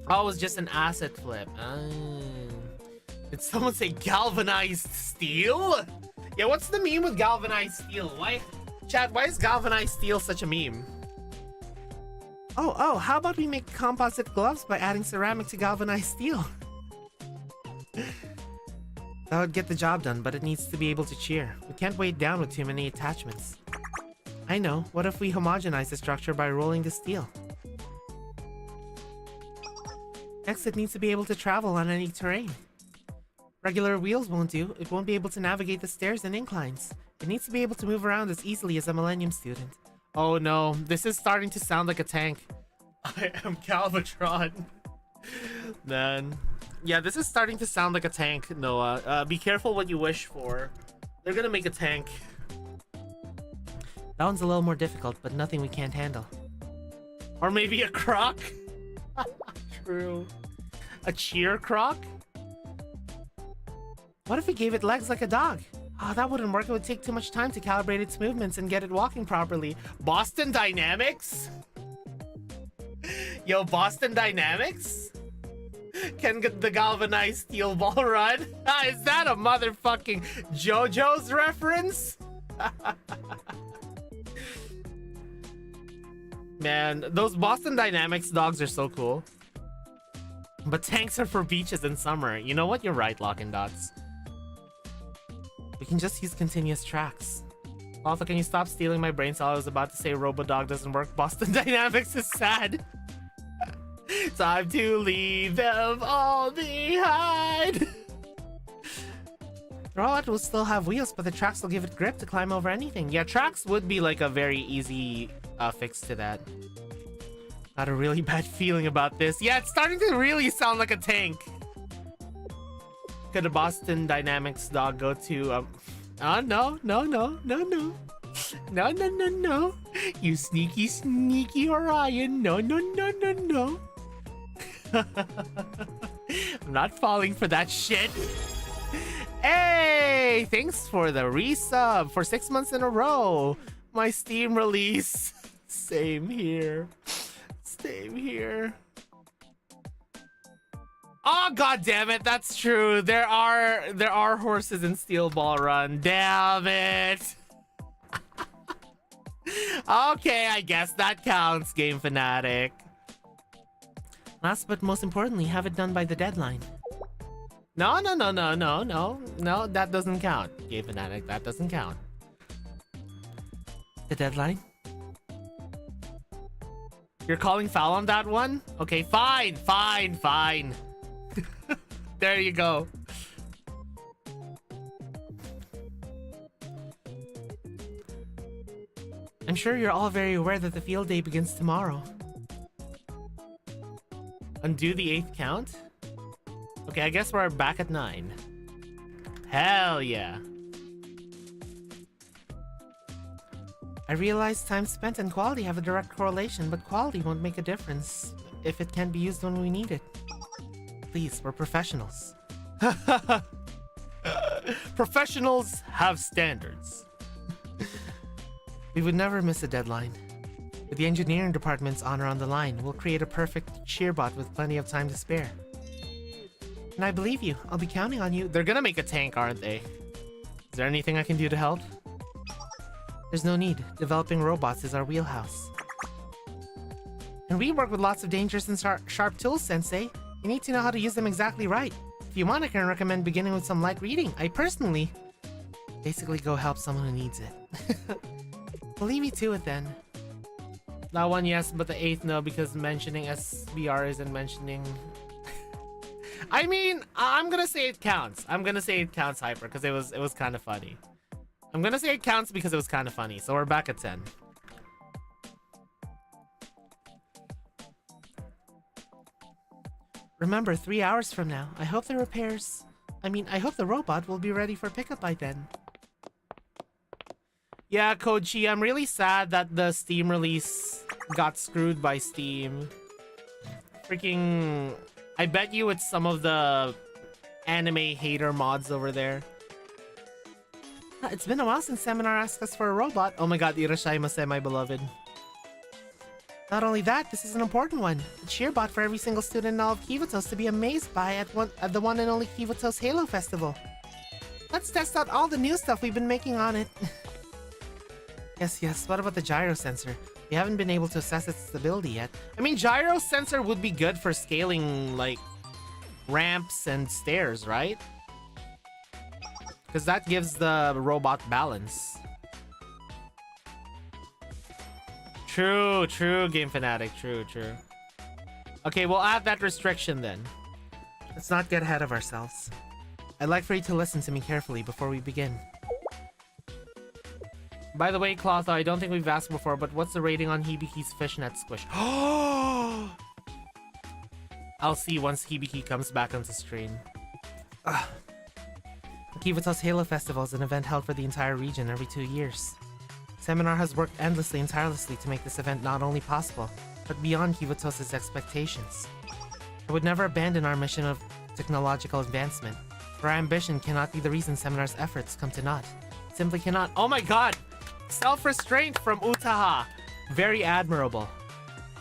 Oh, it was just an asset flip. Did someone say galvanized steel? Yeah, what's the meme with galvanized steel? Why, chat, why is galvanized steel such a meme? Oh, how about we make composite gloves by adding ceramic to galvanized steel? That would get the job done, but it needs to be able to cheer. We can't weigh it down with too many attachments. I know. What if we homogenize the structure by rolling the steel? Next, it needs to be able to travel on any terrain. Regular wheels won't do. It won't be able to navigate the stairs and inclines. It needs to be able to move around as easily as a Millennium student. Oh no, this is starting to sound like a tank. I am Galvatron. Man. Yeah, this is starting to sound like a tank, Noah. Be careful what you wish for. They're gonna make a tank. That one's a little more difficult, but nothing we can't handle. Or maybe a croc? True. A cheer croc? What if we gave it legs like a dog? Oh, that wouldn't work. It would take too much time to calibrate its movements and get it walking properly. Boston Dynamics? Yo, Boston Dynamics? Can the galvanized steel ball run? Is that a motherfucking JoJo's reference? Man, those Boston Dynamics dogs are so cool. But tanks are for beaches in summer. You know what? You're right, Lock and Dots. We can just use continuous tracks. Also, can you stop stealing my brain cell? I was about to say Robodog doesn't work. Boston Dynamics is sad. Time to leave them all behind. The robot will still have wheels, but the tracks will give it grip to climb over anything. Yeah, tracks would be like a very easy fix to that. Got a really bad feeling about this. Yeah, it's starting to really sound like a tank. Could a Boston Dynamics dog go to oh no. No. You sneaky Orion. No. I'm not falling for that shit. Hey, thanks for the resub for 6 months in a row. My Steam release. Same here. Oh, god damn it, that's true. There are horses in Steel Ball Run. Damn it. Okay, I guess that counts, Game Fanatic. Last but most importantly, have it done by the deadline. No, that doesn't count, Game Fanatic. That doesn't count. The deadline? You're calling foul on that one? Okay, fine. There you go. I'm sure you're all very aware that the field day begins tomorrow. Undo the 8th count? Okay, I guess we're back at 9. Hell yeah. I realize time spent and quality have a direct correlation, but quality won't make a difference if it can't be used when we need it. Please, we're professionals. Professionals have standards. We would never miss a deadline. With the engineering department's honor on the line, we'll create a perfect cheerbot with plenty of time to spare. And I believe you. I'll be counting on you. They're gonna make a tank, aren't they? Is there anything I can do to help? There's no need. Developing robots is our wheelhouse. And we work with lots of dangerous and sharp tools, Sensei. You need to know how to use them exactly right. If you want, I can recommend beginning with some light reading. I personally basically go help someone who needs it. I'll leave you to it then. That one yes, but the 8th no, because mentioning SBR isn't mentioning... I mean, I'm gonna say it counts. I'm gonna say it counts, Hyper, because it was kind of funny. I'm gonna say it counts because it was kind of funny, so we're back at 10. Remember, 3 hours from now, I hope the robot will be ready for pickup by then. Yeah, Kochi, I'm really sad that the Steam release got screwed by Steam. Freaking... I bet you it's some of the anime hater mods over there. It's been a while since Seminar asked us for a robot. Oh my god, irashaimase, my beloved. Not only that, this is an important one. A cheerbot for every single student in all of Kivotos to be amazed by at the one and only Kivotos Halo Festival. Let's test out all the new stuff we've been making on it. Yes, what about the gyro sensor? We haven't been able to assess its stability yet. I mean, gyro sensor would be good for scaling, like, ramps and stairs, right? Because that gives the robot balance. True, Game Fanatic. True. Okay, we'll add that restriction then. Let's not get ahead of ourselves. I'd like for you to listen to me carefully before we begin. By the way, Clotho, I don't think we've asked before, but what's the rating on Hibiki's fishnet squish? I'll see once Hibiki comes back onto stream. Kivotos Halo Festival is an event held for the entire region every 2 years. Seminar has worked endlessly and tirelessly to make this event not only possible, but beyond Kivotos' expectations. I would never abandon our mission of technological advancement, for our ambition cannot be the reason Seminar's efforts come to naught. It simply cannot. Oh my god! Self-restraint from Utaha! Very admirable.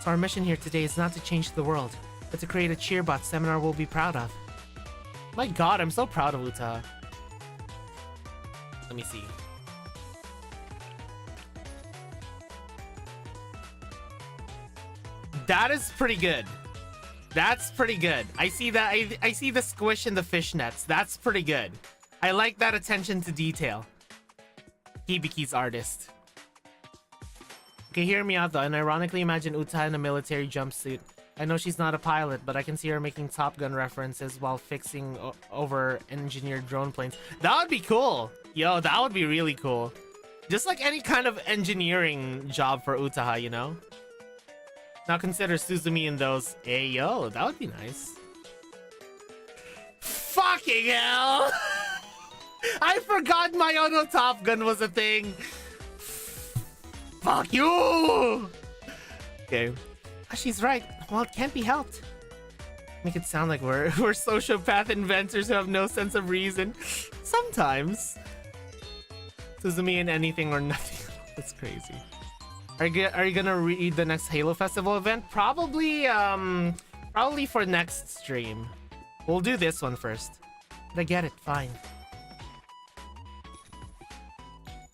So our mission here today is not to change the world, but to create a cheerbot Seminar will be proud of. My god, I'm so proud of Utaha. Let me see. That is pretty good. That's pretty good. I see that. I see the squish in the fishnets. That's pretty good. I like that attention to detail. Hibiki's artist. Okay, hear me out though, and ironically imagine Uta in a military jumpsuit. I know she's not a pilot, but I can see her making Top Gun references while fixing over engineered drone planes. That would be cool. Yo, that would be really cool. Just like any kind of engineering job for Utaha, you know? Now consider Suzumi in those. Hey, yo, that would be nice. Fucking hell! I forgot my Ono Top Gun was a thing. Fuck you! Okay. She's right. Well, it can't be helped. Make it sound like we're sociopath inventors who have no sense of reason. Sometimes. Suzumi in anything or nothing. That's crazy. Are you gonna read the next Halo Festival event? Probably for next stream. We'll do this one first. But I get it, fine.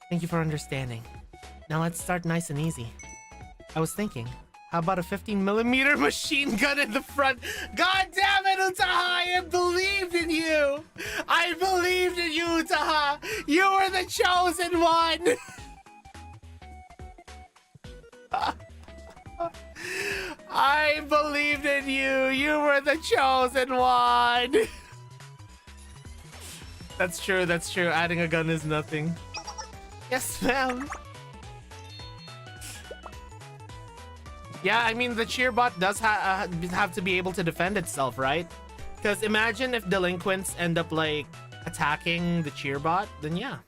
Thank you for understanding. Now let's start nice and easy. I was thinking, how about a 15mm machine gun in the front? God damn it, Utaha! I believed in you! I believed in you, Utaha! You were the chosen one! I believed in you! You were the chosen one! That's true, that's true. Adding a gun is nothing. Yes, ma'am. Yeah, I mean, the cheerbot does have to be able to defend itself, right? Because imagine if delinquents end up, like, attacking the cheerbot, then yeah.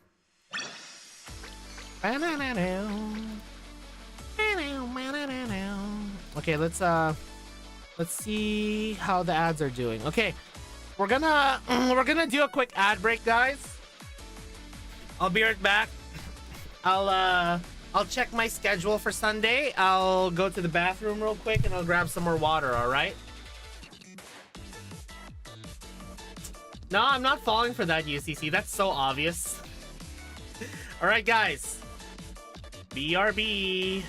Okay, let's see how the ads are doing. Okay, we're gonna do a quick ad break, guys. I'll be right back. I'll I'll check my schedule for Sunday. I'll go to the bathroom real quick and I'll grab some more water, alright? No, I'm not falling for that, UCC. That's so obvious. Alright, guys. BRB.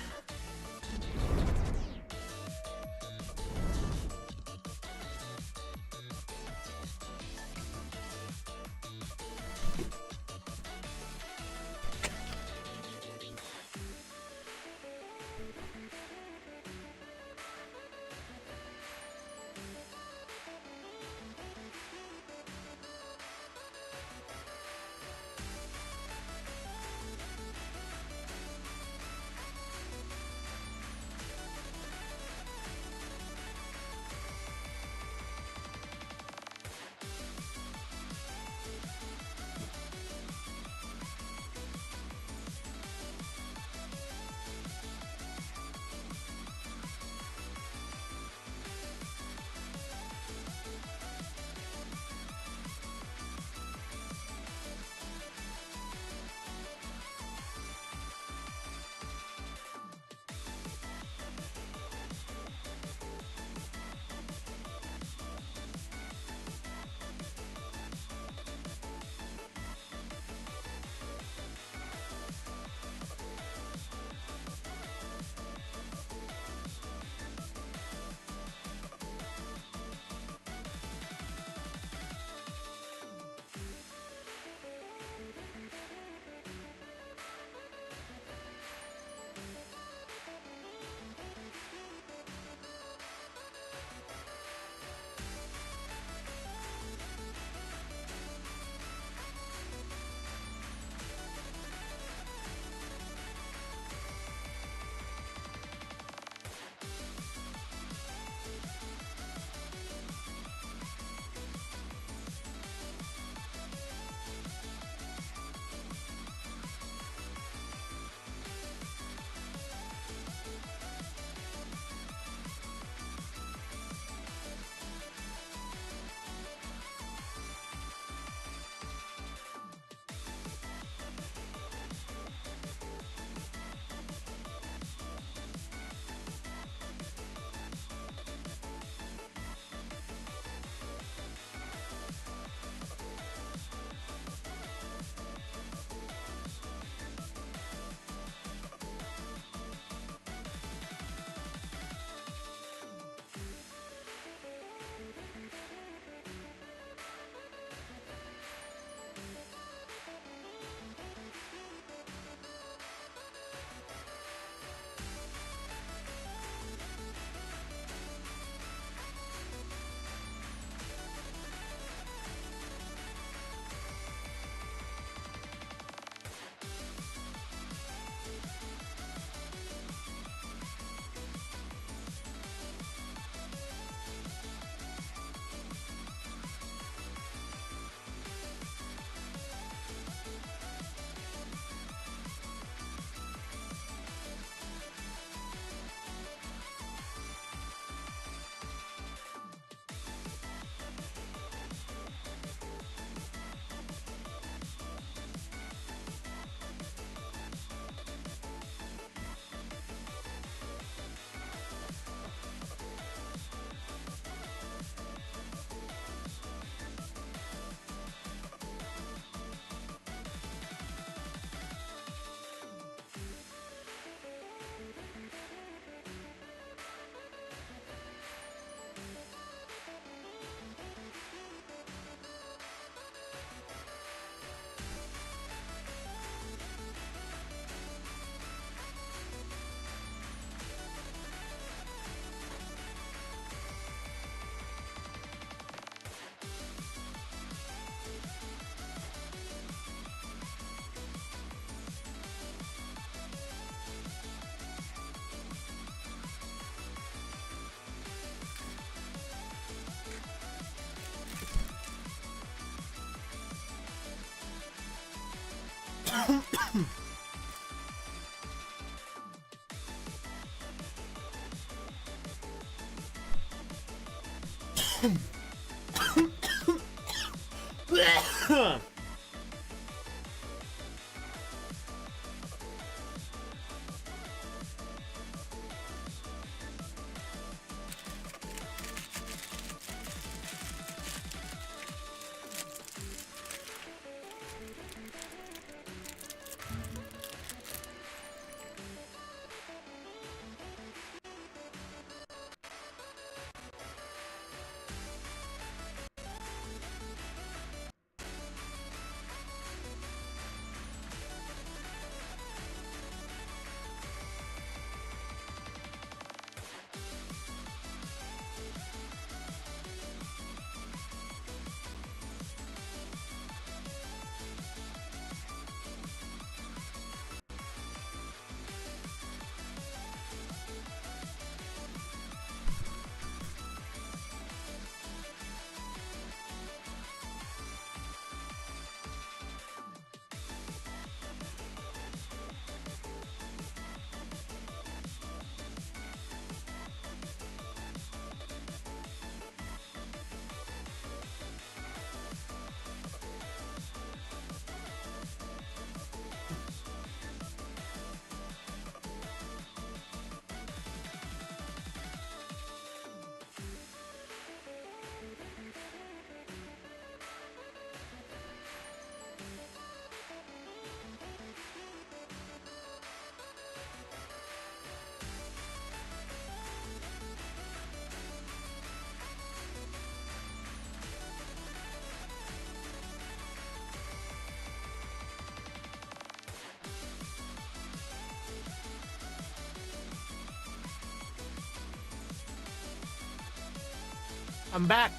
I'm back.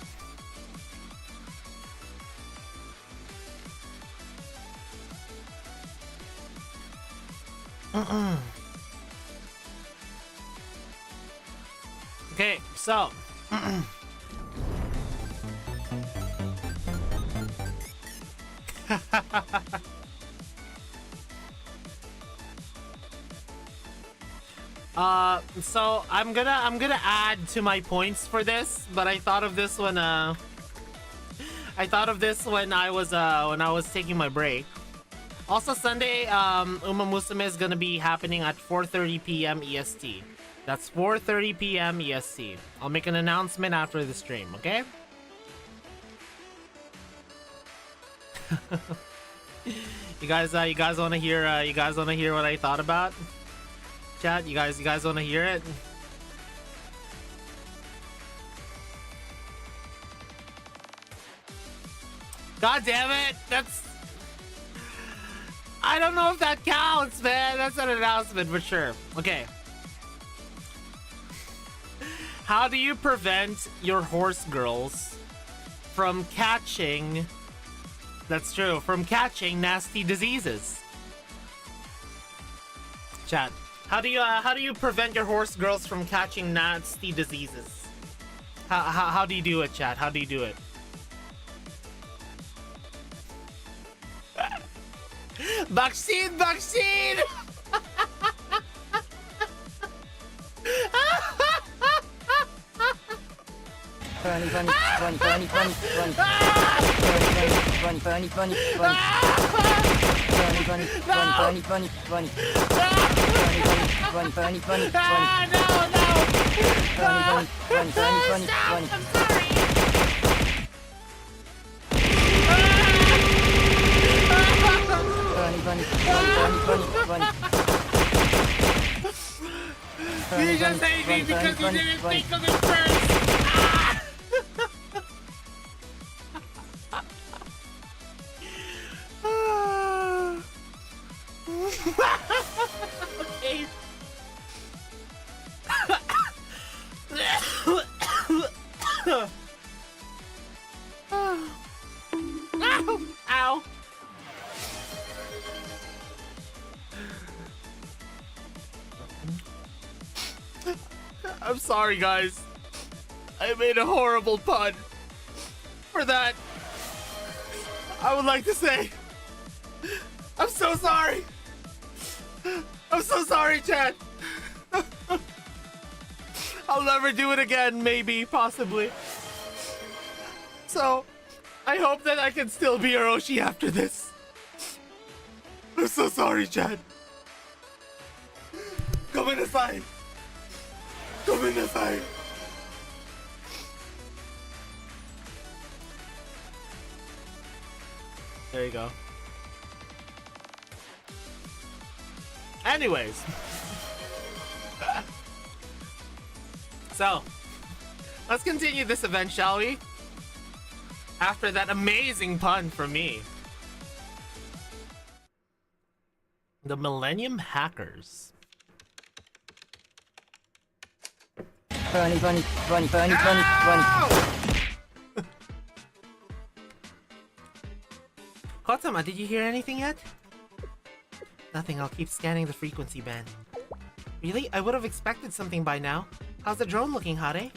Okay, so so I'm gonna add to my points for this, but I thought of this when I was taking my break. Also Sunday, Uma Musume is gonna be happening at 4:30 p.m. EST. That's 4:30 p.m. EST. I'll make an announcement after the stream, okay? You guys wanna hear what I thought about? Chat, you guys wanna hear it? God damn it! I don't know if that counts, man. That's an announcement for sure. Okay. How do you prevent your horse girls from catching... That's true. From catching nasty diseases? Chat. How do you prevent your horse girls from catching nasty diseases? How do you do it, chat? How do you do it? Vaccine! Bunny, bunny, bunny, bunny, bunny, bunny. Bunny, bunny, bunny, bunny. Bunny, bunny, bunny, bunny, bunny, bunny. Bunny, bunny, bunny, bunny, bunny. No! Bunny, bunny, bunny, bunny, bunny, bunny. I'm sorry! Bunny, bunny, bunny, bunny, bunny, bunny. You just hate me because you didn't think of it first! Okay. Ow! I'm sorry, guys. I made a horrible pun. For that, I would like to say, I'm so sorry. I'm so sorry, Chad. I'll never do it again, maybe, possibly. So, I hope that I can still be Orochi after this. I'm so sorry, Chad. Gomen aside. Gomen aside. There you go. Anyways. So, let's continue this event, shall we? After that amazing pun from me. The Millennium Hackers. Bunny, bunny, bunny, bunny, bunny, bunny. Kotama, did you hear anything yet? Nothing, I'll keep scanning the frequency band. Really? I would have expected something by now. How's the drone looking, Hare?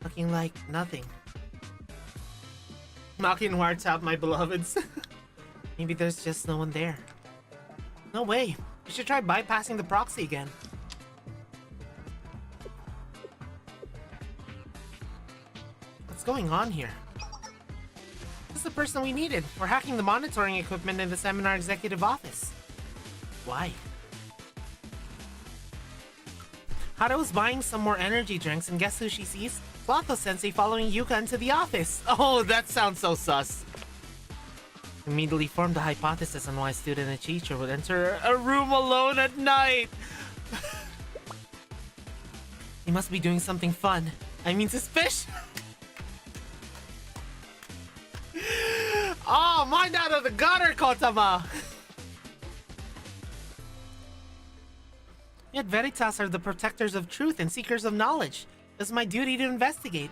Looking like nothing. Maki and wiretap, my beloveds. Maybe there's just no one there. No way. We should try bypassing the proxy again. What's going on here? This is the person we needed. We're hacking the monitoring equipment in the seminar executive office. Why? Hara was buying some more energy drinks, and guess who she sees? Flacco-sensei following Yuka into the office. Oh, that sounds so sus. Immediately formed a hypothesis on why a student and teacher would enter a room alone at night. He must be doing something fun. I mean suspicious. Oh, mind out of the gutter, Kotama! Yet Veritas are the protectors of truth and seekers of knowledge. It's my duty to investigate.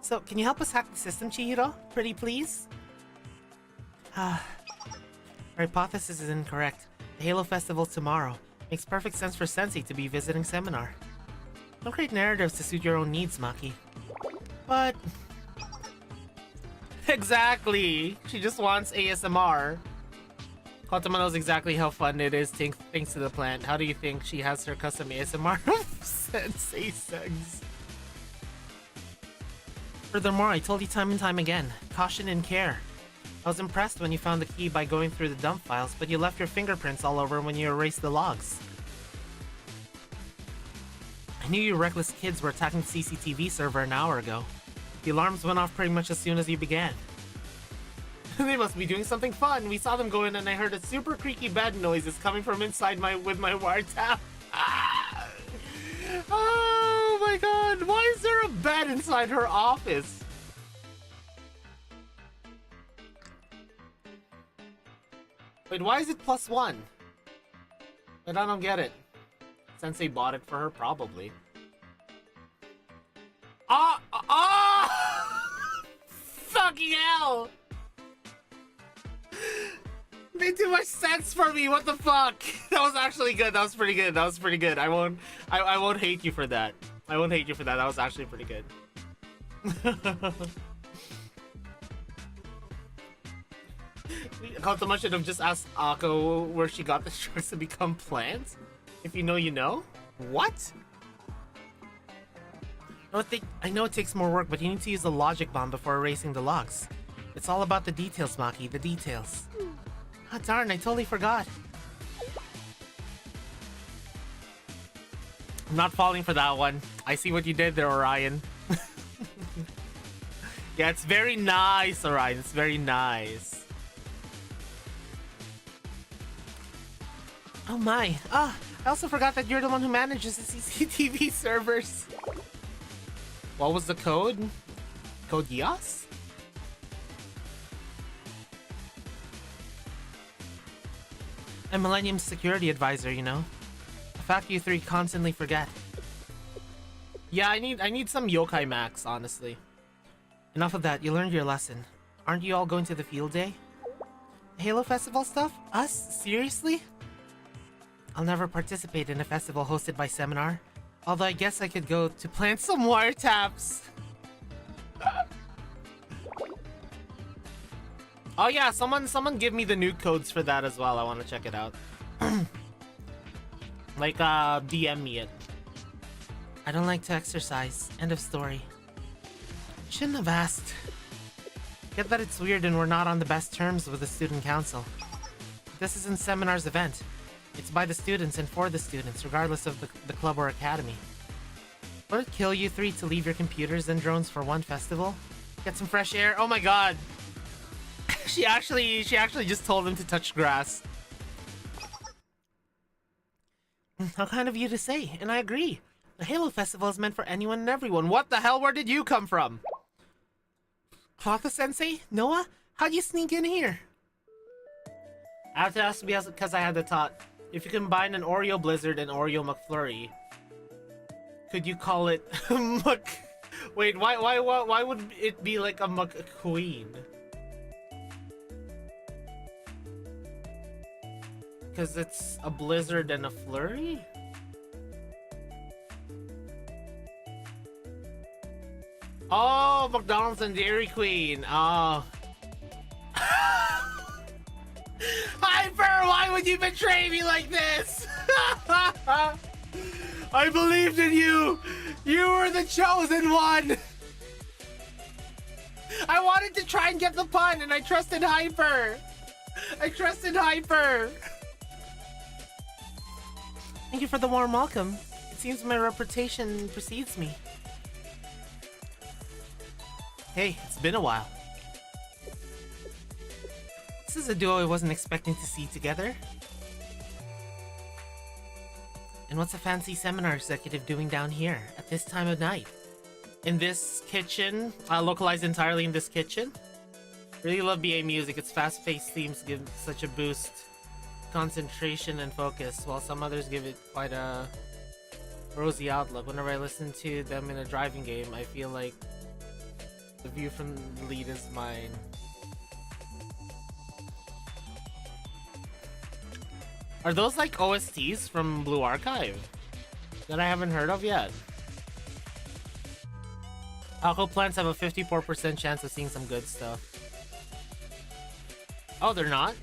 So, can you help us hack the system, Chihiro? Pretty please? Our hypothesis is incorrect. The Halo Festival's tomorrow. Makes perfect sense for Sensei to be visiting seminar. Don't create narratives to suit your own needs, Maki. But... Exactly! She just wants ASMR. Kotama knows exactly how fun it is thanks to the plant. How do you think she has her custom ASMR Sensei segs? Furthermore, I told you time and time again, caution and care. I was impressed when you found the key by going through the dump files, but you left your fingerprints all over when you erased the logs. I knew you reckless kids were attacking the CCTV server an hour ago. The alarms went off pretty much as soon as you began. They must be doing something fun. We saw them go in and I heard a super creaky bed noises coming from inside with my wiretap. Oh my god, why is there a bed inside her office? Wait, why is it +1? I don't get it. Sensei bought it for her, probably. Fucking hell! Made too much sense for me. What the fuck? That was actually good. That was pretty good. That was pretty good. I won't hate you for that. I won't hate you for that. That was actually pretty good. Kotama should have just asked Akko where she got the sharks to become plants. If you know, you know. What? I know it takes more work, but you need to use the logic bomb before erasing the logs. It's all about the details, Maki. The details. Ah, darn, I totally forgot. I'm not falling for that one. I see what you did there, Orion. Yeah, it's very nice, Orion. It's very nice. Oh my. I also forgot that you're the one who manages the CCTV servers. What was the code? Code YAS? I'm Millennium's security advisor, you know. A fact you three constantly forget. Yeah, I need some yokai max, honestly. Enough of that, you learned your lesson. Aren't you all going to the field day? Halo Festival stuff? Us? Seriously? I'll never participate in a festival hosted by Seminar. Although I guess I could go to plant some wiretaps. Oh yeah, someone give me the nuke codes for that as well. I want to check it out. Like, DM me it. I don't like to exercise. End of story. Shouldn't have asked. Get that it's weird and we're not on the best terms with the student council. This isn't Seminar's event. It's by the students and for the students, regardless of the club or academy. Would it kill you three to leave your computers and drones for one festival? Get some fresh air? Oh my god! She actually just told him to touch grass. How kind of you to say, and I agree. The Halo Festival is meant for anyone and everyone. What the hell? Where did you come from? Clotha-sensei? Noah? How'd you sneak in here? I have to ask because I had the thought. If you combine an Oreo Blizzard and Oreo McFlurry, could you call it Mc... Wait, why would it be like a McQueen? Because it's a Blizzard and a Flurry? Oh, McDonald's and Dairy Queen. Oh. Hyper, why would you betray me like this? I believed in you. You were the chosen one. I wanted to try and get the pun, and I trusted Hyper. I trusted Hyper. Thank you for the warm welcome. It seems my reputation precedes me. Hey, it's been a while. This is a duo I wasn't expecting to see together. And what's a fancy seminar executive doing down here at this time of night? In this kitchen, localized entirely in this kitchen. Really love BA music. Its fast-paced themes give such a boost, concentration, and focus, while some others give it quite a rosy outlook. Whenever I listen to them in a driving game, I feel like The view from the lead is mine. Are those like OSTs from Blue Archive that I haven't heard of yet? Alco plants have a 54% chance of seeing some good stuff. Oh, they're not?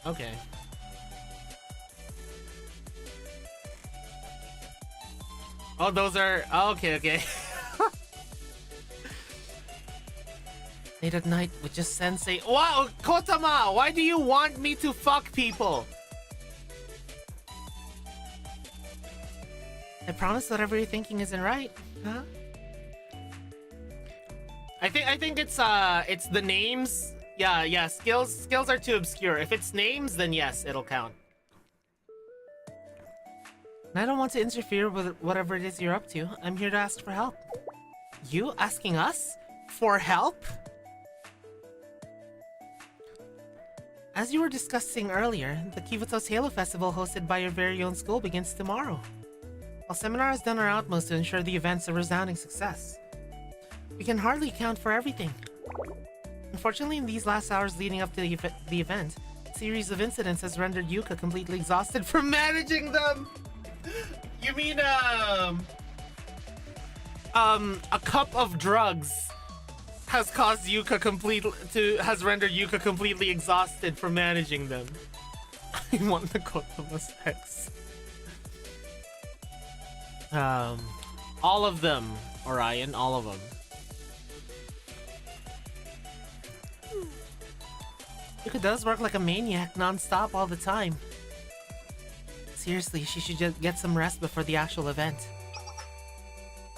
Okay. Oh, those are... Oh, okay, okay. Late at night with just sensei... Wow, Kotama! Why do you want me to fuck people? I promise whatever you're thinking isn't right, huh? I think it's the names. Yeah, skills are too obscure. If it's names, then yes, it'll count. And I don't want to interfere with whatever it is you're up to. I'm here to ask for help. You asking us for help? As you were discussing earlier, the Kivuto's Halo Festival hosted by your very own school begins tomorrow. While Seminar has done our utmost to ensure the event's a resounding success, we can hardly account for everything. Unfortunately, in these last hours leading up to the event, a series of incidents has rendered Yuka completely exhausted from managing them. You mean, a cup of drugs has caused Yuka has rendered Yuka completely exhausted from managing them. I want the Kotama sex. All of them, Orion, all of them. Yuka does work like a maniac non-stop all the time. Seriously, she should just get some rest before the actual event.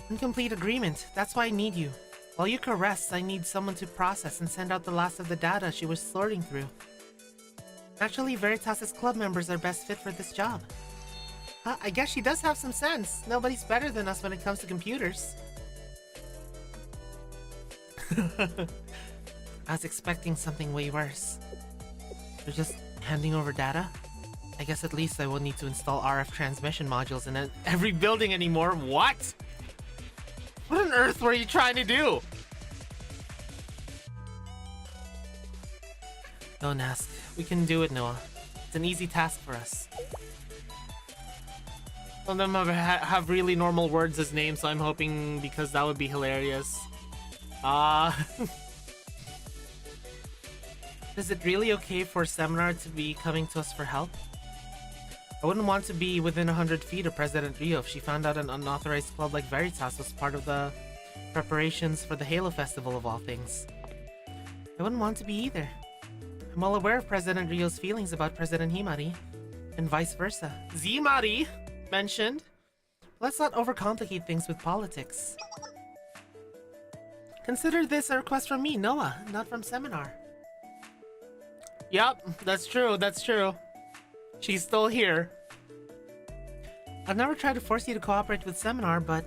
Incomplete agreement, that's why I need you. While Yuka rests, I need someone to process and send out the last of the data she was sorting through. Actually, Veritas's club members are best fit for this job. I guess she does have some sense. Nobody's better than us when it comes to computers. I was expecting something way worse. They're just handing over data? I guess at least I won't need to install RF transmission modules in every building anymore. What? What on earth were you trying to do? Don't ask. We can do it, Noah. It's an easy task for us. Some of them have really normal words as names, so I'm hoping because that would be hilarious. Is it really okay for Seminar to be coming to us for help? I wouldn't want to be within 100 feet of President Rio if she found out an unauthorized club like Veritas was part of the preparations for the Halo Festival of all things. I wouldn't want to be either. I'm well aware of President Rio's feelings about President Himari, and vice versa. Zimari mentioned. Let's not overcomplicate things with politics. Consider this a request from me, Noah, not from Seminar. Yep, that's true, that's true. She's still here. I've never tried to force you to cooperate with Seminar, but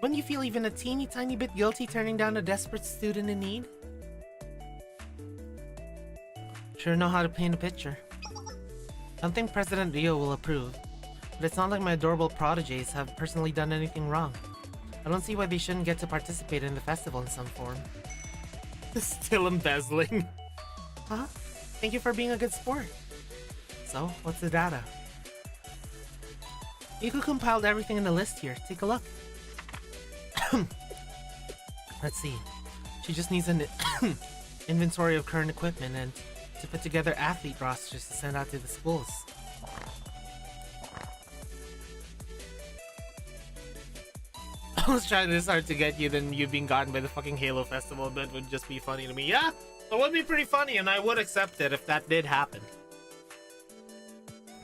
wouldn't you feel even a teeny tiny bit guilty turning down a desperate student in need? Sure know how to paint a picture. I don't think President Rio will approve, but it's not like my adorable prodigies have personally done anything wrong. I don't see why they shouldn't get to participate in the festival in some form. Still embezzling. Huh? Thank you for being a good sport. So, what's the data? Yuka compiled everything in the list here. Take a look. Let's see. She just needs an inventory of current equipment and to put together athlete rosters to send out to the schools. I was trying this hard to get you, then you being gotten by the fucking Halo Festival, that would just be funny to me. Yeah, it would be pretty funny, and I would accept it if that did happen.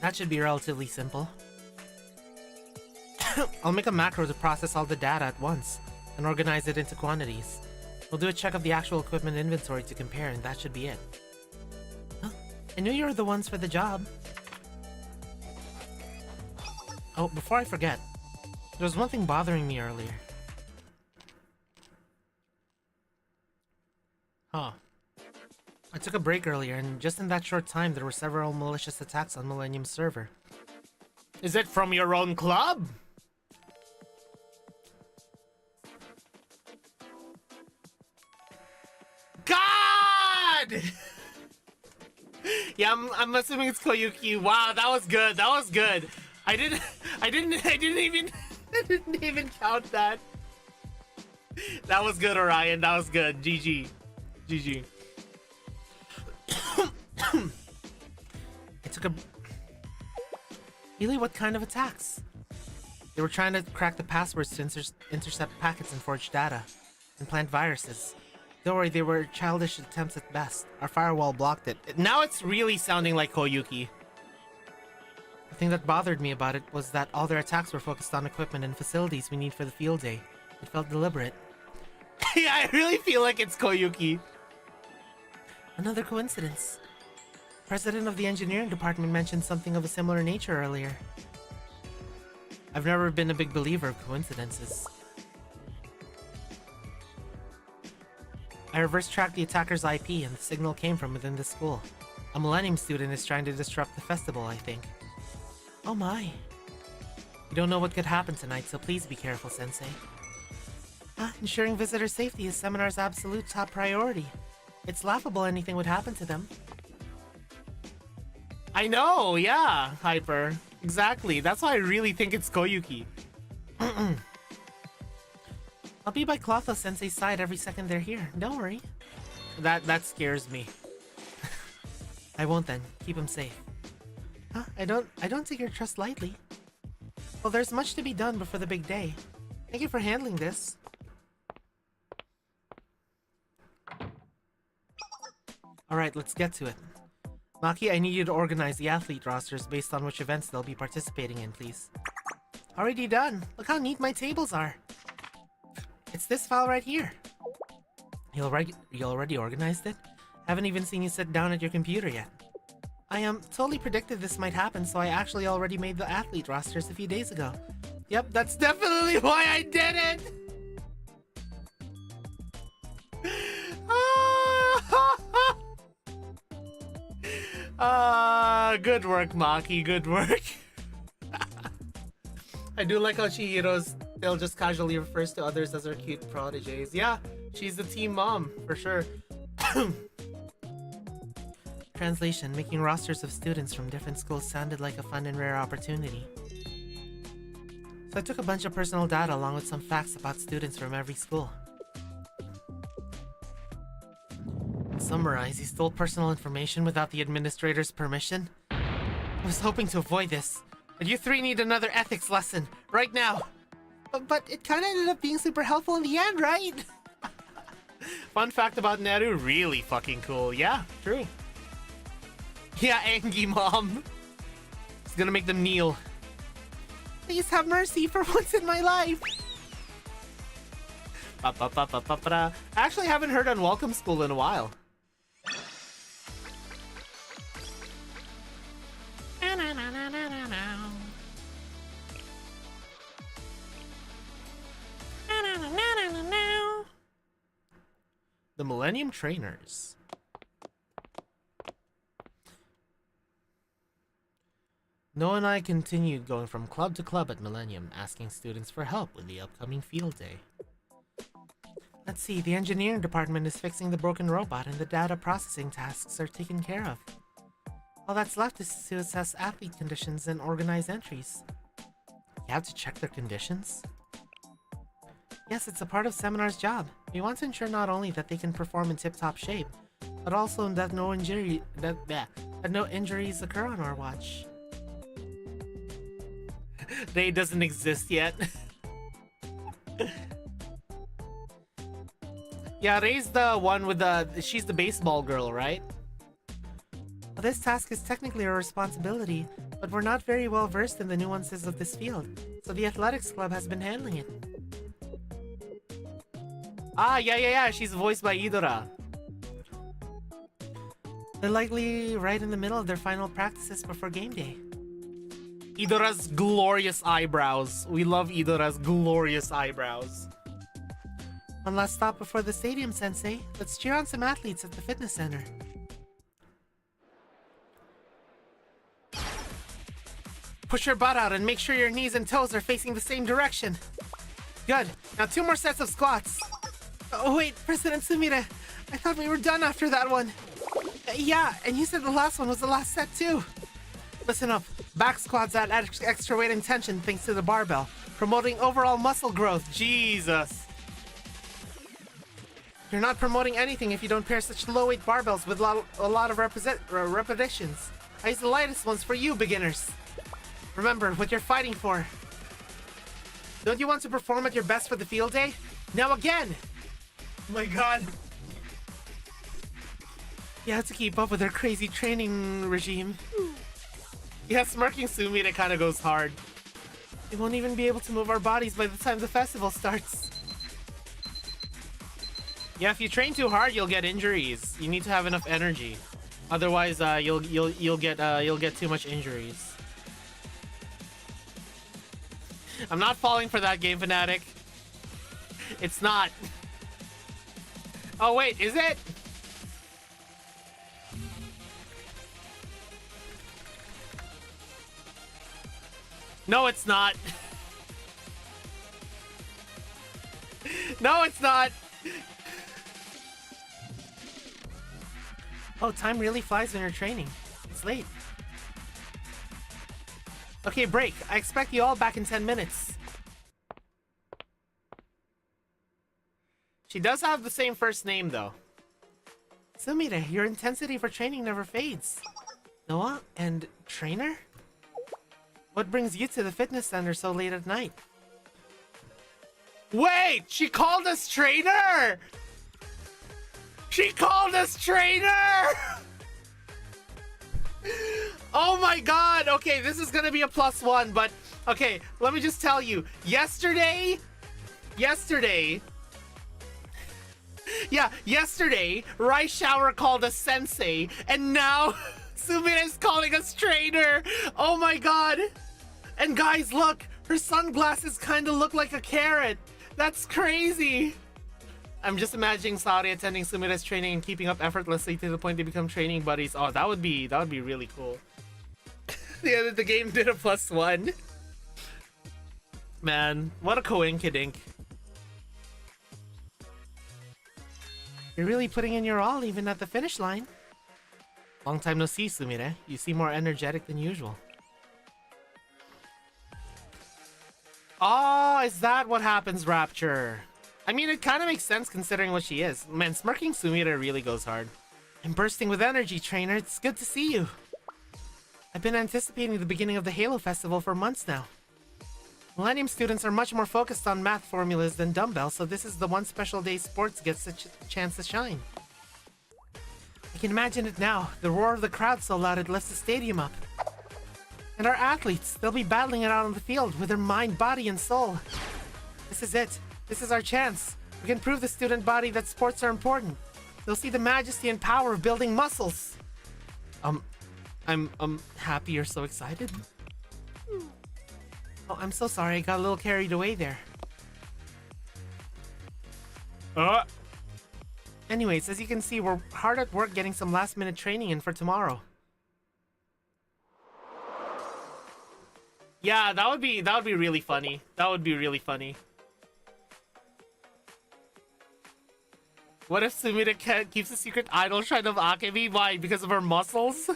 That should be relatively simple. I'll make a macro to process all the data at once and organize it into quantities. We'll do a check of the actual equipment inventory to compare, and that should be it. Huh? I knew you were the ones for the job. Oh, before I forget, there was one thing bothering me earlier. Huh. I took a break earlier, and just in that short time, there were several malicious attacks on Millennium's server. Is it from your own club? god! Yeah, I'm assuming it's Koyuki. Wow, that was good. That was good. I didn't even count that. That was good, Orion. That was good. GG. GG. It took a... Really, what kind of attacks? They were trying to crack the passwords to intercept packets and forge data, and plant viruses. Don't worry, they were childish attempts at best. Our firewall blocked it. Now it's really sounding like Koyuki. The thing that bothered me about it was that all their attacks were focused on equipment and facilities we need for the field day. It felt deliberate. Yeah, I really feel like it's Koyuki. Another coincidence. President of the engineering department mentioned something of a similar nature earlier. I've never been a big believer of coincidences. I reverse-tracked the attacker's IP and the signal came from within the school. A Millennium student is trying to disrupt the festival, I think. Oh my. You don't know what could happen tonight, so please be careful, Sensei. Ensuring visitor safety is Seminar's absolute top priority. It's laughable anything would happen to them. I know, yeah, Hyper. Exactly. That's why I really think it's Koyuki. I'll be by Clotho Sensei's side every second they're here. Don't worry. That scares me. I won't then. Keep him safe. I don't take your trust lightly. Well, there's much to be done before the big day. Thank you for handling this. Alright, let's get to it. Maki, I need you to organize the athlete rosters based on which events they'll be participating in, please. Already done. Look how neat my tables are. It's this file right here. You already organized it? Haven't even seen you sit down at your computer yet. I totally predicted this might happen, so I actually already made the athlete rosters a few days ago. Yep, that's definitely why I did it! Good work, Maki, good work. I do like how Chihiro's still just casually refers to others as her cute proteges. Yeah, she's the team mom, for sure. Translation, making rosters of students from different schools sounded like a fun and rare opportunity. So I took a bunch of personal data along with some facts about students from every school. Summarize, he stole personal information without the administrator's permission? I was hoping to avoid this, but you three need another ethics lesson, right now! But it kinda ended up being super helpful in the end, right? Fun fact about Neru, really fucking cool. Yeah, true. Yeah, Angie Mom. It's gonna make them kneel. Please have mercy for once in my life! I actually haven't heard Unwelcome School in a while. The Millennium Trainers. Noah and I continued going from club to club at Millennium, asking students for help with the upcoming field day. Let's see, the engineering department is fixing the broken robot and the data processing tasks are taken care of. All that's left is to assess athlete conditions and organize entries. You have to check their conditions? Yes, it's a part of Seminar's job. We want to ensure not only that they can perform in tip-top shape, but also that no injuries occur on our watch. They doesn't exist yet. Yeah, Rei's the one with she's the baseball girl, right? Well, this task is technically our responsibility, but we're not very well versed in the nuances of this field, so the athletics club has been handling it. Ah, yeah, she's voiced by Idora. They're likely right in the middle of their final practices before game day. Idora's glorious eyebrows. We love Idora's glorious eyebrows. One last stop before the stadium, Sensei. Let's cheer on some athletes at the fitness center. Push your butt out and make sure your knees and toes are facing the same direction. Good. Now 2 more sets of squats. Oh wait, President Sumire. I thought we were done after that one. Yeah, and you said the last one was the last set too. Listen up. Back squats add extra weight and tension thanks to the barbell, promoting overall muscle growth. Jesus. You're not promoting anything if you don't pair such low-weight barbells with a lot of repetitions. I use the lightest ones for you, beginners. Remember what you're fighting for. Don't you want to perform at your best for the field day? Now again! Oh my god. You have to keep up with their crazy training regime. Yeah, smirking Sumire kind of goes hard. We won't even be able to move our bodies by the time the festival starts. Yeah, if you train too hard, you'll get injuries. You need to have enough energy. Otherwise, you'll get too much injuries. I'm not falling for that, Game Fanatic. It's not. Oh wait, is it? No, it's not. No, it's not. Oh, time really flies when you're training. It's late. Okay, break. I expect you all back in 10 minutes. She does have the same first name, though. Sumire, your intensity for training never fades. Noah and trainer? What brings you to the fitness center so late at night? Wait! She called us trainer! She called us trainer! Oh my god! Okay, this is gonna be a +1, but... Okay, let me just tell you. Yesterday... Yeah, yesterday, Rice Shower called us sensei, and now Sumire is calling us trainer! Oh my god! And guys, look! Her sunglasses kinda look like a carrot! That's crazy! I'm just imagining Saori attending Sumire's training and keeping up effortlessly to the point they become training buddies. Oh, that would be really cool. Yeah, the game did a +1. Man, what a coinkydink. You're really putting in your all even at the finish line. Long time no see, Sumire. You seem more energetic than usual. Oh, is that what happens, Rapture? I mean, it kind of makes sense considering what she is. Man, smirking Sumire really goes hard. I'm bursting with energy, trainer. It's good to see you. I've been anticipating the beginning of the Halo Festival for months now. Millennium students are much more focused on math formulas than dumbbells, so this is the one special day sports gets a chance to shine. I can imagine it now. The roar of the crowd so loud it lifts the stadium up. And our athletes, they'll be battling it out on the field with their mind, body, and soul. This is it. This is our chance. We can prove the student body that sports are important. They'll see the majesty and power of building muscles. I'm happy you're so excited. Oh, I'm so sorry. I got a little carried away there. Anyways, as you can see, we're hard at work getting some last-minute training in for tomorrow. Yeah, that would be really funny. That would be really funny. What if Sumire keeps a secret idol shrine of Akemi? Why? Because of her muscles?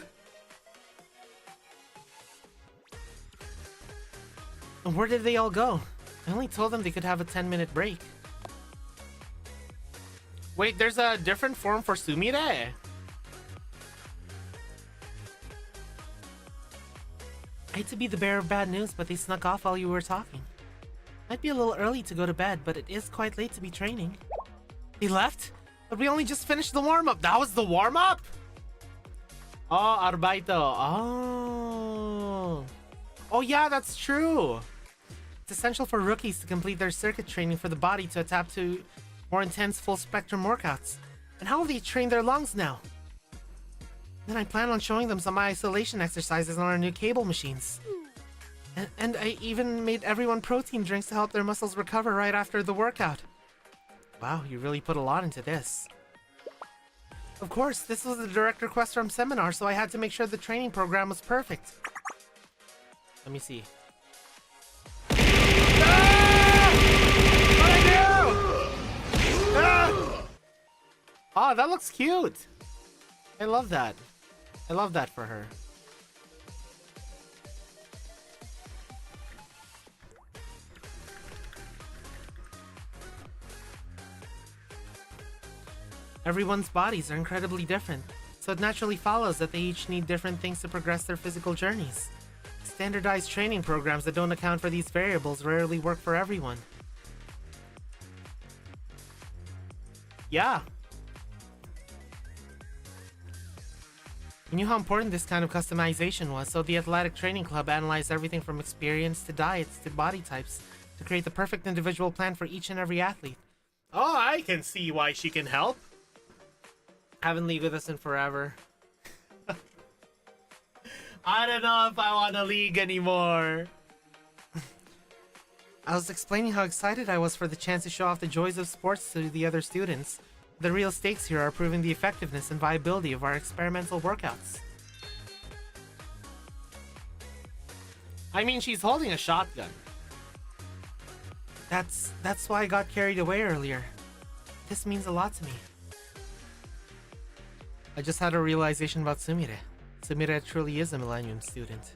And where did they all go? I only told them they could have a 10-minute break. Wait, there's a different form for Sumire? I hate to be the bearer of bad news, but they snuck off while you were talking. Might be a little early to go to bed, but it is quite late to be training. They left? But we only just finished the warm-up. That was the warm-up? Oh, Arbaito. Oh. Oh yeah, that's true. It's essential for rookies to complete their circuit training for the body to adapt to more intense full-spectrum workouts. And how have they trained their lungs now? Then I plan on showing them some isolation exercises on our new cable machines. And I even made everyone protein drinks to help their muscles recover right after the workout. Wow, you really put a lot into this. Of course, this was a direct request from Seminar, so I had to make sure the training program was perfect. Let me see. Ah! Oh, that looks cute. I love that. I love that for her. Everyone's bodies are incredibly different, so it naturally follows that they each need different things to progress their physical journeys. Standardized training programs that don't account for these variables rarely work for everyone. Yeah. We knew how important this kind of customization was, so the athletic training club analyzed everything from experience to diets to body types to create the perfect individual plan for each and every athlete. Oh, I can see why she can help. Haven't leagued with us in forever. I don't know if I want to league anymore. I was explaining how excited I was for the chance to show off the joys of sports to the other students. The real stakes here are proving the effectiveness and viability of our experimental workouts. I mean, she's holding a shotgun. That's why I got carried away earlier. This means a lot to me. I just had a realization about Sumire. Sumire truly is a Millennium student.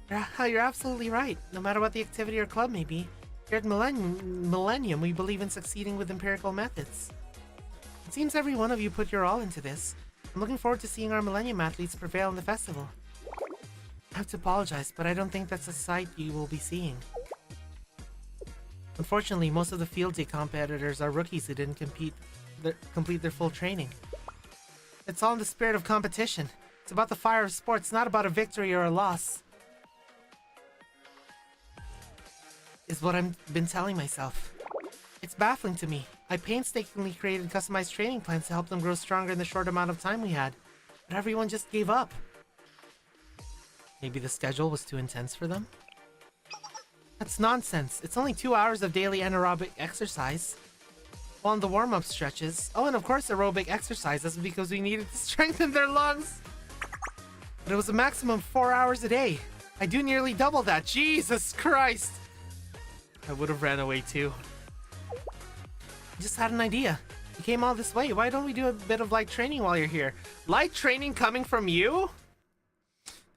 You're absolutely right. No matter what the activity or club may be, here at Millennium we believe in succeeding with empirical methods. It seems every one of you put your all into this. I'm looking forward to seeing our Millennium athletes prevail in the festival. I have to apologize, but I don't think that's a sight you will be seeing. Unfortunately, most of the field day competitors are rookies who didn't complete their full training. It's all in the spirit of competition. It's about the fire of sports, not about a victory or a loss. Is what I've been telling myself. It's baffling to me. I painstakingly created customized training plans to help them grow stronger in the short amount of time we had, but everyone just gave up. Maybe the schedule was too intense for them? That's nonsense. It's only 2 hours of daily anaerobic exercise. While in the warm-up stretches, oh, and of course aerobic exercises because we needed to strengthen their lungs. But it was a maximum of 4 hours a day. I do nearly double that. Jesus Christ! I would have ran away too. I just had an idea. You came all this way. Why don't we do a bit of light training while you're here? Light training coming from you?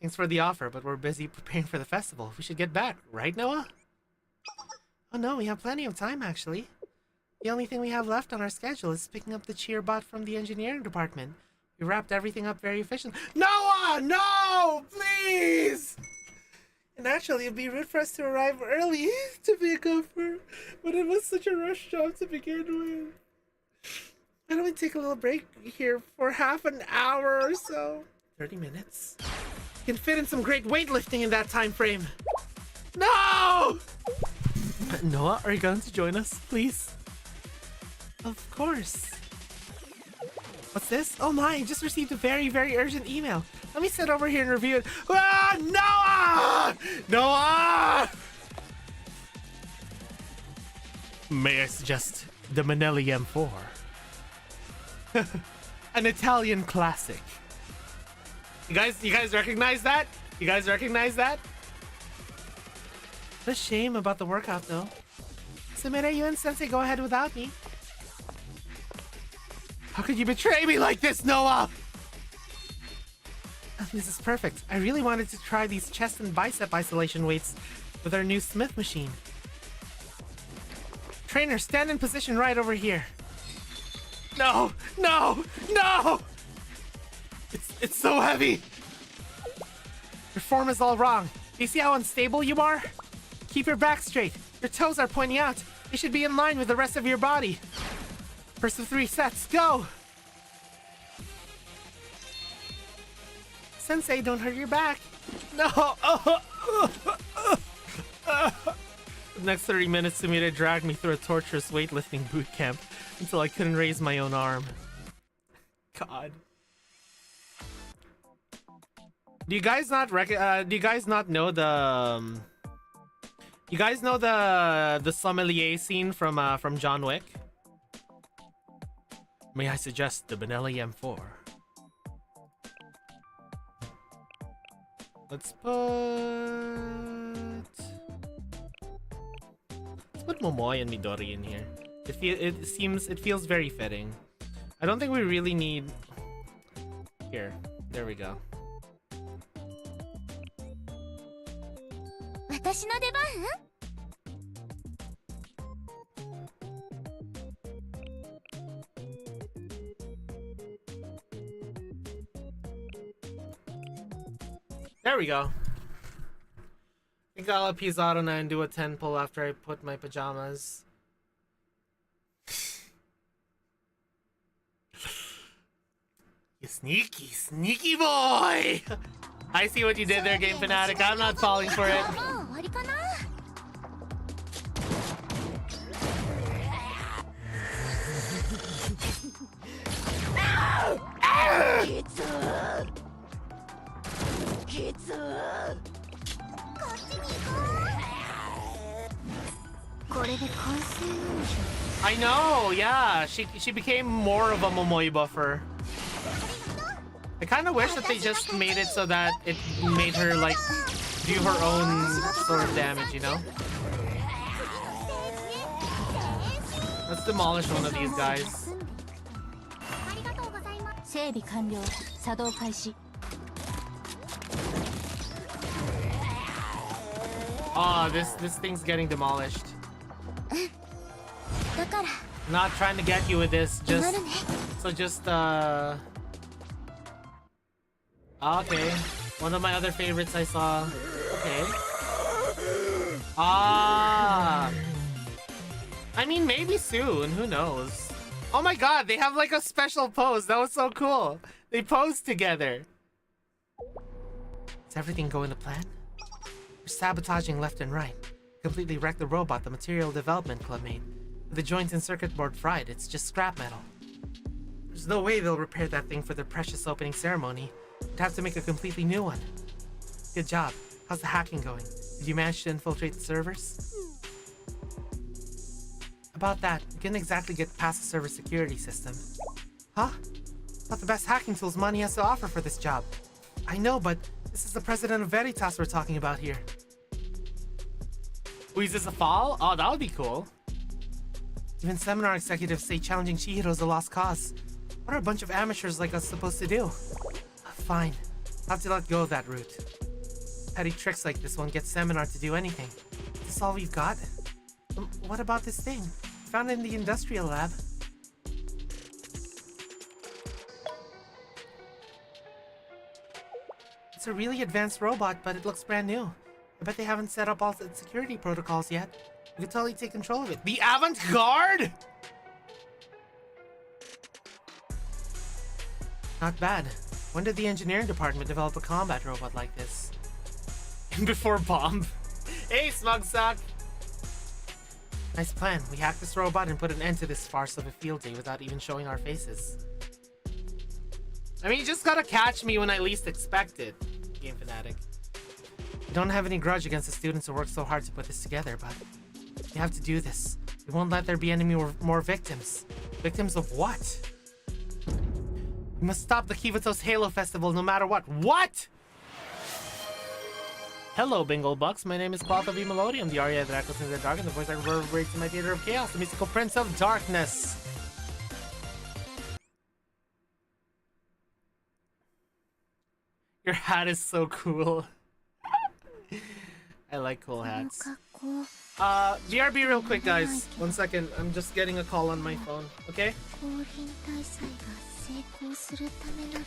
Thanks for the offer, but we're busy preparing for the festival. We should get back, right, Noah? Oh no, we have plenty of time actually. The only thing we have left on our schedule is picking up the cheer bot from the engineering department. We wrapped everything up very efficiently. Noah! No! Please! And actually, it'd be rude for us to arrive early to pick up her, but it was such a rush job to begin with. Why don't we take a little break here for half an hour or so? 30 minutes? You can fit in some great weightlifting in that time frame. No! Noah, are you going to join us, please? Of course. What's this? Oh my, I just received a very, very urgent email. Let me sit over here and review it. Ah, Noah! Noah! May I suggest the Manelli M4? An Italian classic. You guys recognize that? You guys recognize that? What a shame about the workout though. Sumire, you and Sensei go ahead without me. How could you betray me like this, Noah? This is perfect. I really wanted to try these chest and bicep isolation weights with our new Smith machine. Trainer, stand in position right over here. No! No! No! It's so heavy! Your form is all wrong. Do you see how unstable you are? Keep your back straight. Your toes are pointing out. They should be in line with the rest of your body. First of 3 sets, go! Sensei, don't hurt your back. No! The next 30 minutes, Sumire dragged me through a torturous weightlifting boot camp until I couldn't raise my own arm. God. Do you guys not know the you guys know the sommelier scene from John Wick? May I suggest the Benelli M4? Let's put Momoy and Midori in here. It feels very fitting. I don't think we really need. Here. There we go. 私の出番？ There we go. I think I'll appease Aruna and do a 10 pull after I put my pajamas. You sneaky, sneaky boy! I see what you did there, Game Fanatic. I'm not falling for it. もう終わりかな？ I know, yeah. She became more of a Momoi buffer. I kind of wish that they just made it so that it made her like do her own sort of damage, you know? Let's demolish one of these guys. 整備完了。作動開始。 Oh, this thing's getting demolished. だから。 Not trying to get you with this, 止ま just るね。 so just okay. One of my other favorites I saw. Okay. Ah. I mean, maybe soon. Who knows? Oh my god, they have like a special pose. That was so cool. They posed together. Is everything going to plan? We're sabotaging left and right. Completely wrecked the robot the Material Development Club made. With the joints and circuit board fried, it's just scrap metal. There's no way they'll repair that thing for their precious opening ceremony. We'd have to make a completely new one. Good job. How's the hacking going? Did you manage to infiltrate the servers? About that, we couldn't exactly get past the server security system. Huh? Not the best hacking tools Money has to offer for this job. I know, but this is the president of Veritas we're talking about here. Oh, is this a fall? Oh, that would be cool. Even seminar executives say challenging Chihiro is a lost cause. What are a bunch of amateurs like us supposed to do? Fine. I'll have to let go of that route. Petty tricks like this won't get Seminar to do anything. Is this all we've got? What about this thing? Found it in the industrial lab. It's a really advanced robot, but it looks brand new. I bet they haven't set up all the security protocols yet. We could totally take control of it. The avant-garde? Not bad. When did the engineering department develop a combat robot like this? Before Bomb. Hey, Smugsack! Nice plan. We hacked this robot and put an end to this farce of a field day without even showing our faces. I mean, you just gotta catch me when I least expect it, Game Fanatic. We don't have any grudge against the students who worked so hard to put this together, but we have to do this. We won't let there be any more victims. Victims of what? We must stop the Kivatos Halo Festival no matter what. What? Hello, Bingo Bucks. My name is Cloth of Melody. I'm the Arya that echoes in the dark, and the voice I reverberates in my theater of chaos, the mystical prince of darkness. Your hat is so cool. I like cool hats. BRB real quick, guys. 1 second. I'm just getting a call on my phone. Okay? 降臨大祭が成功するためなら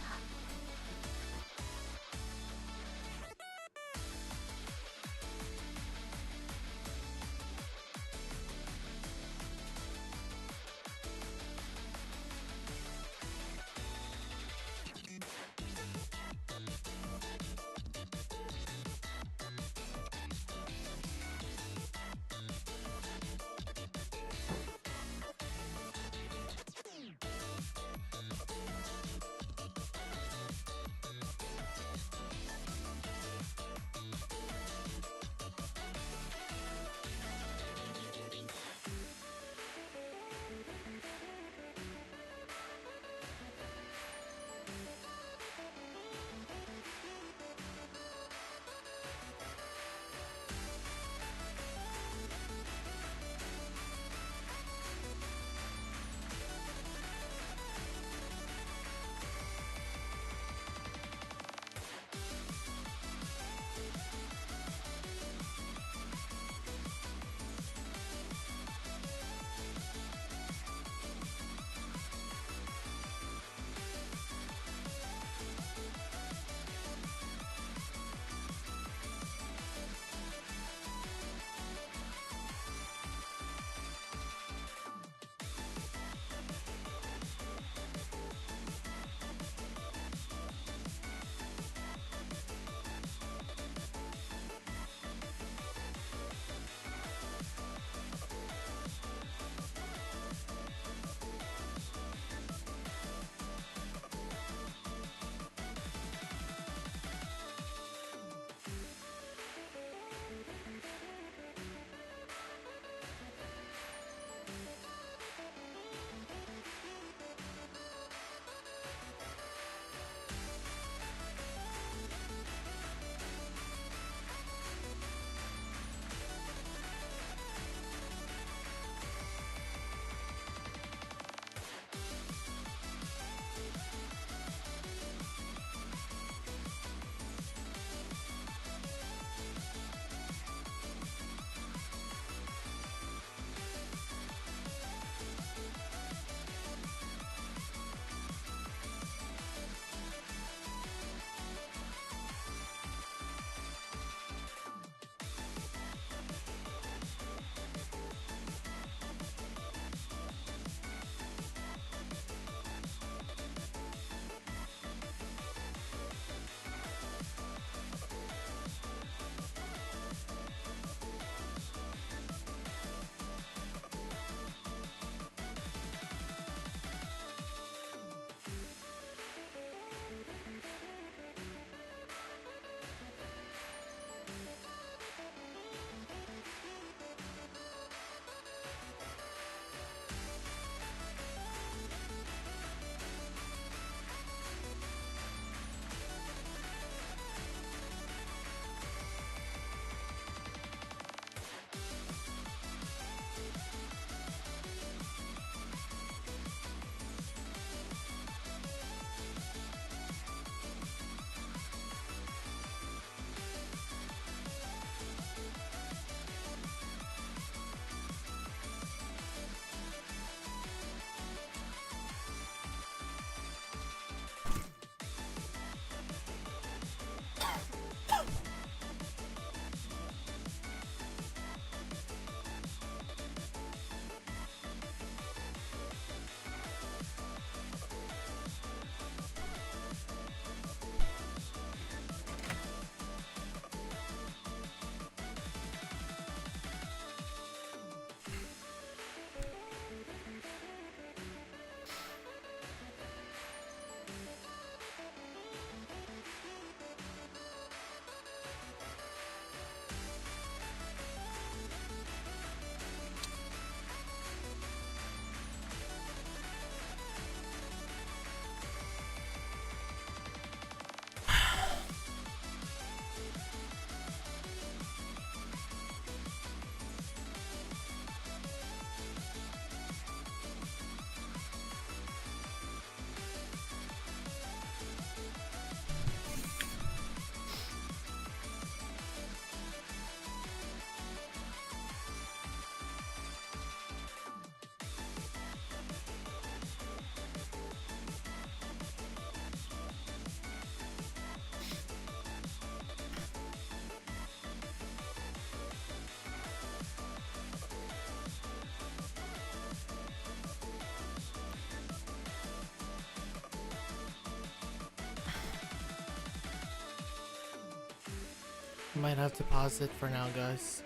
Might have to pause it for now, guys.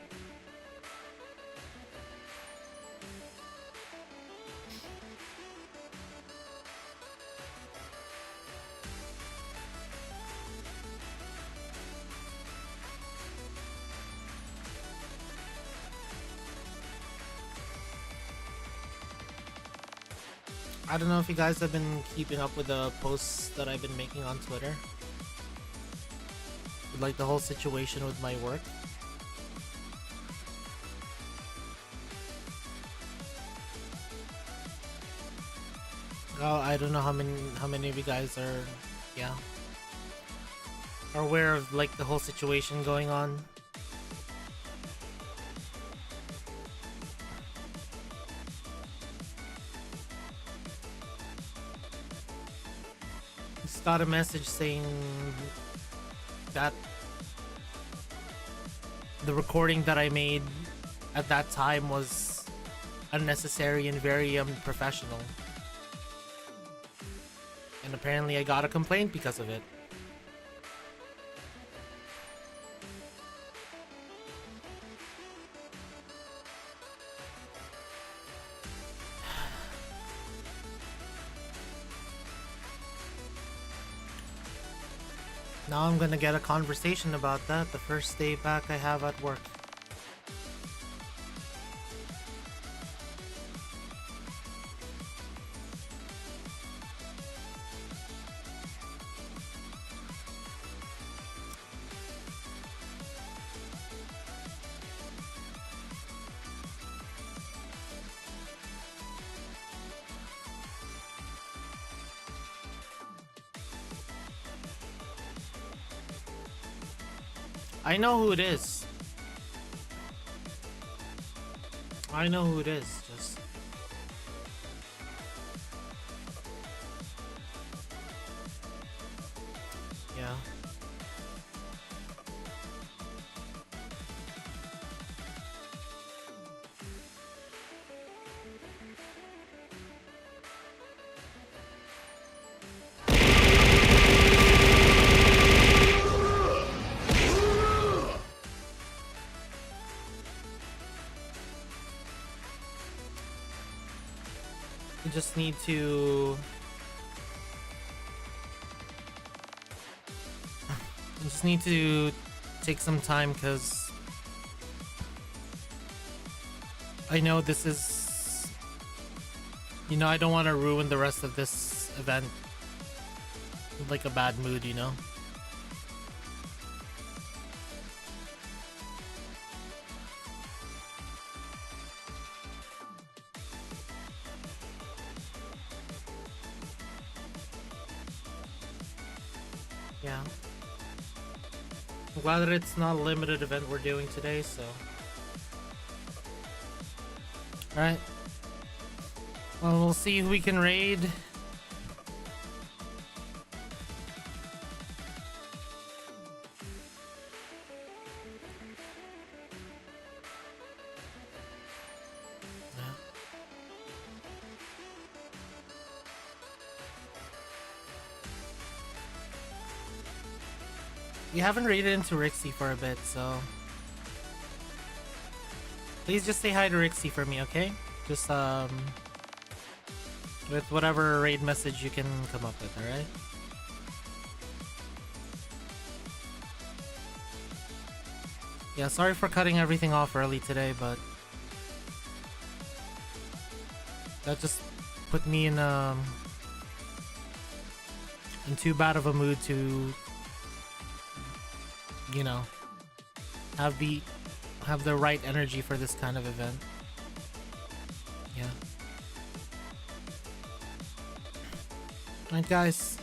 I don't know if you guys have been keeping up with the posts that I've been making on Twitter. With like the whole situation with my work. Oh, I don't know how many of you guys are, yeah, are aware of like the whole situation going on. Just got a message saying that the recording that I made at that time was unnecessary and very unprofessional. And apparently I got a complaint because of it. Now I'm gonna get a conversation about that the first day back I have at work. I know who it is. I know who it is, just... yeah. You just need to... you just need to take some time, because I know this is... you know, I don't want to ruin the rest of this event with like a bad mood, you know? Yeah. I'm glad that it's not a limited event we're doing today, so... Alright. Well, we'll see who we can raid. You haven't raided into Rixie for a bit, so... please just say hi to Rixie for me, okay? Just, with whatever raid message you can come up with, alright? Yeah, sorry for cutting everything off early today, but... that just put me in too bad of a mood to... you know, have the right energy for this kind of event. Yeah. Alright guys,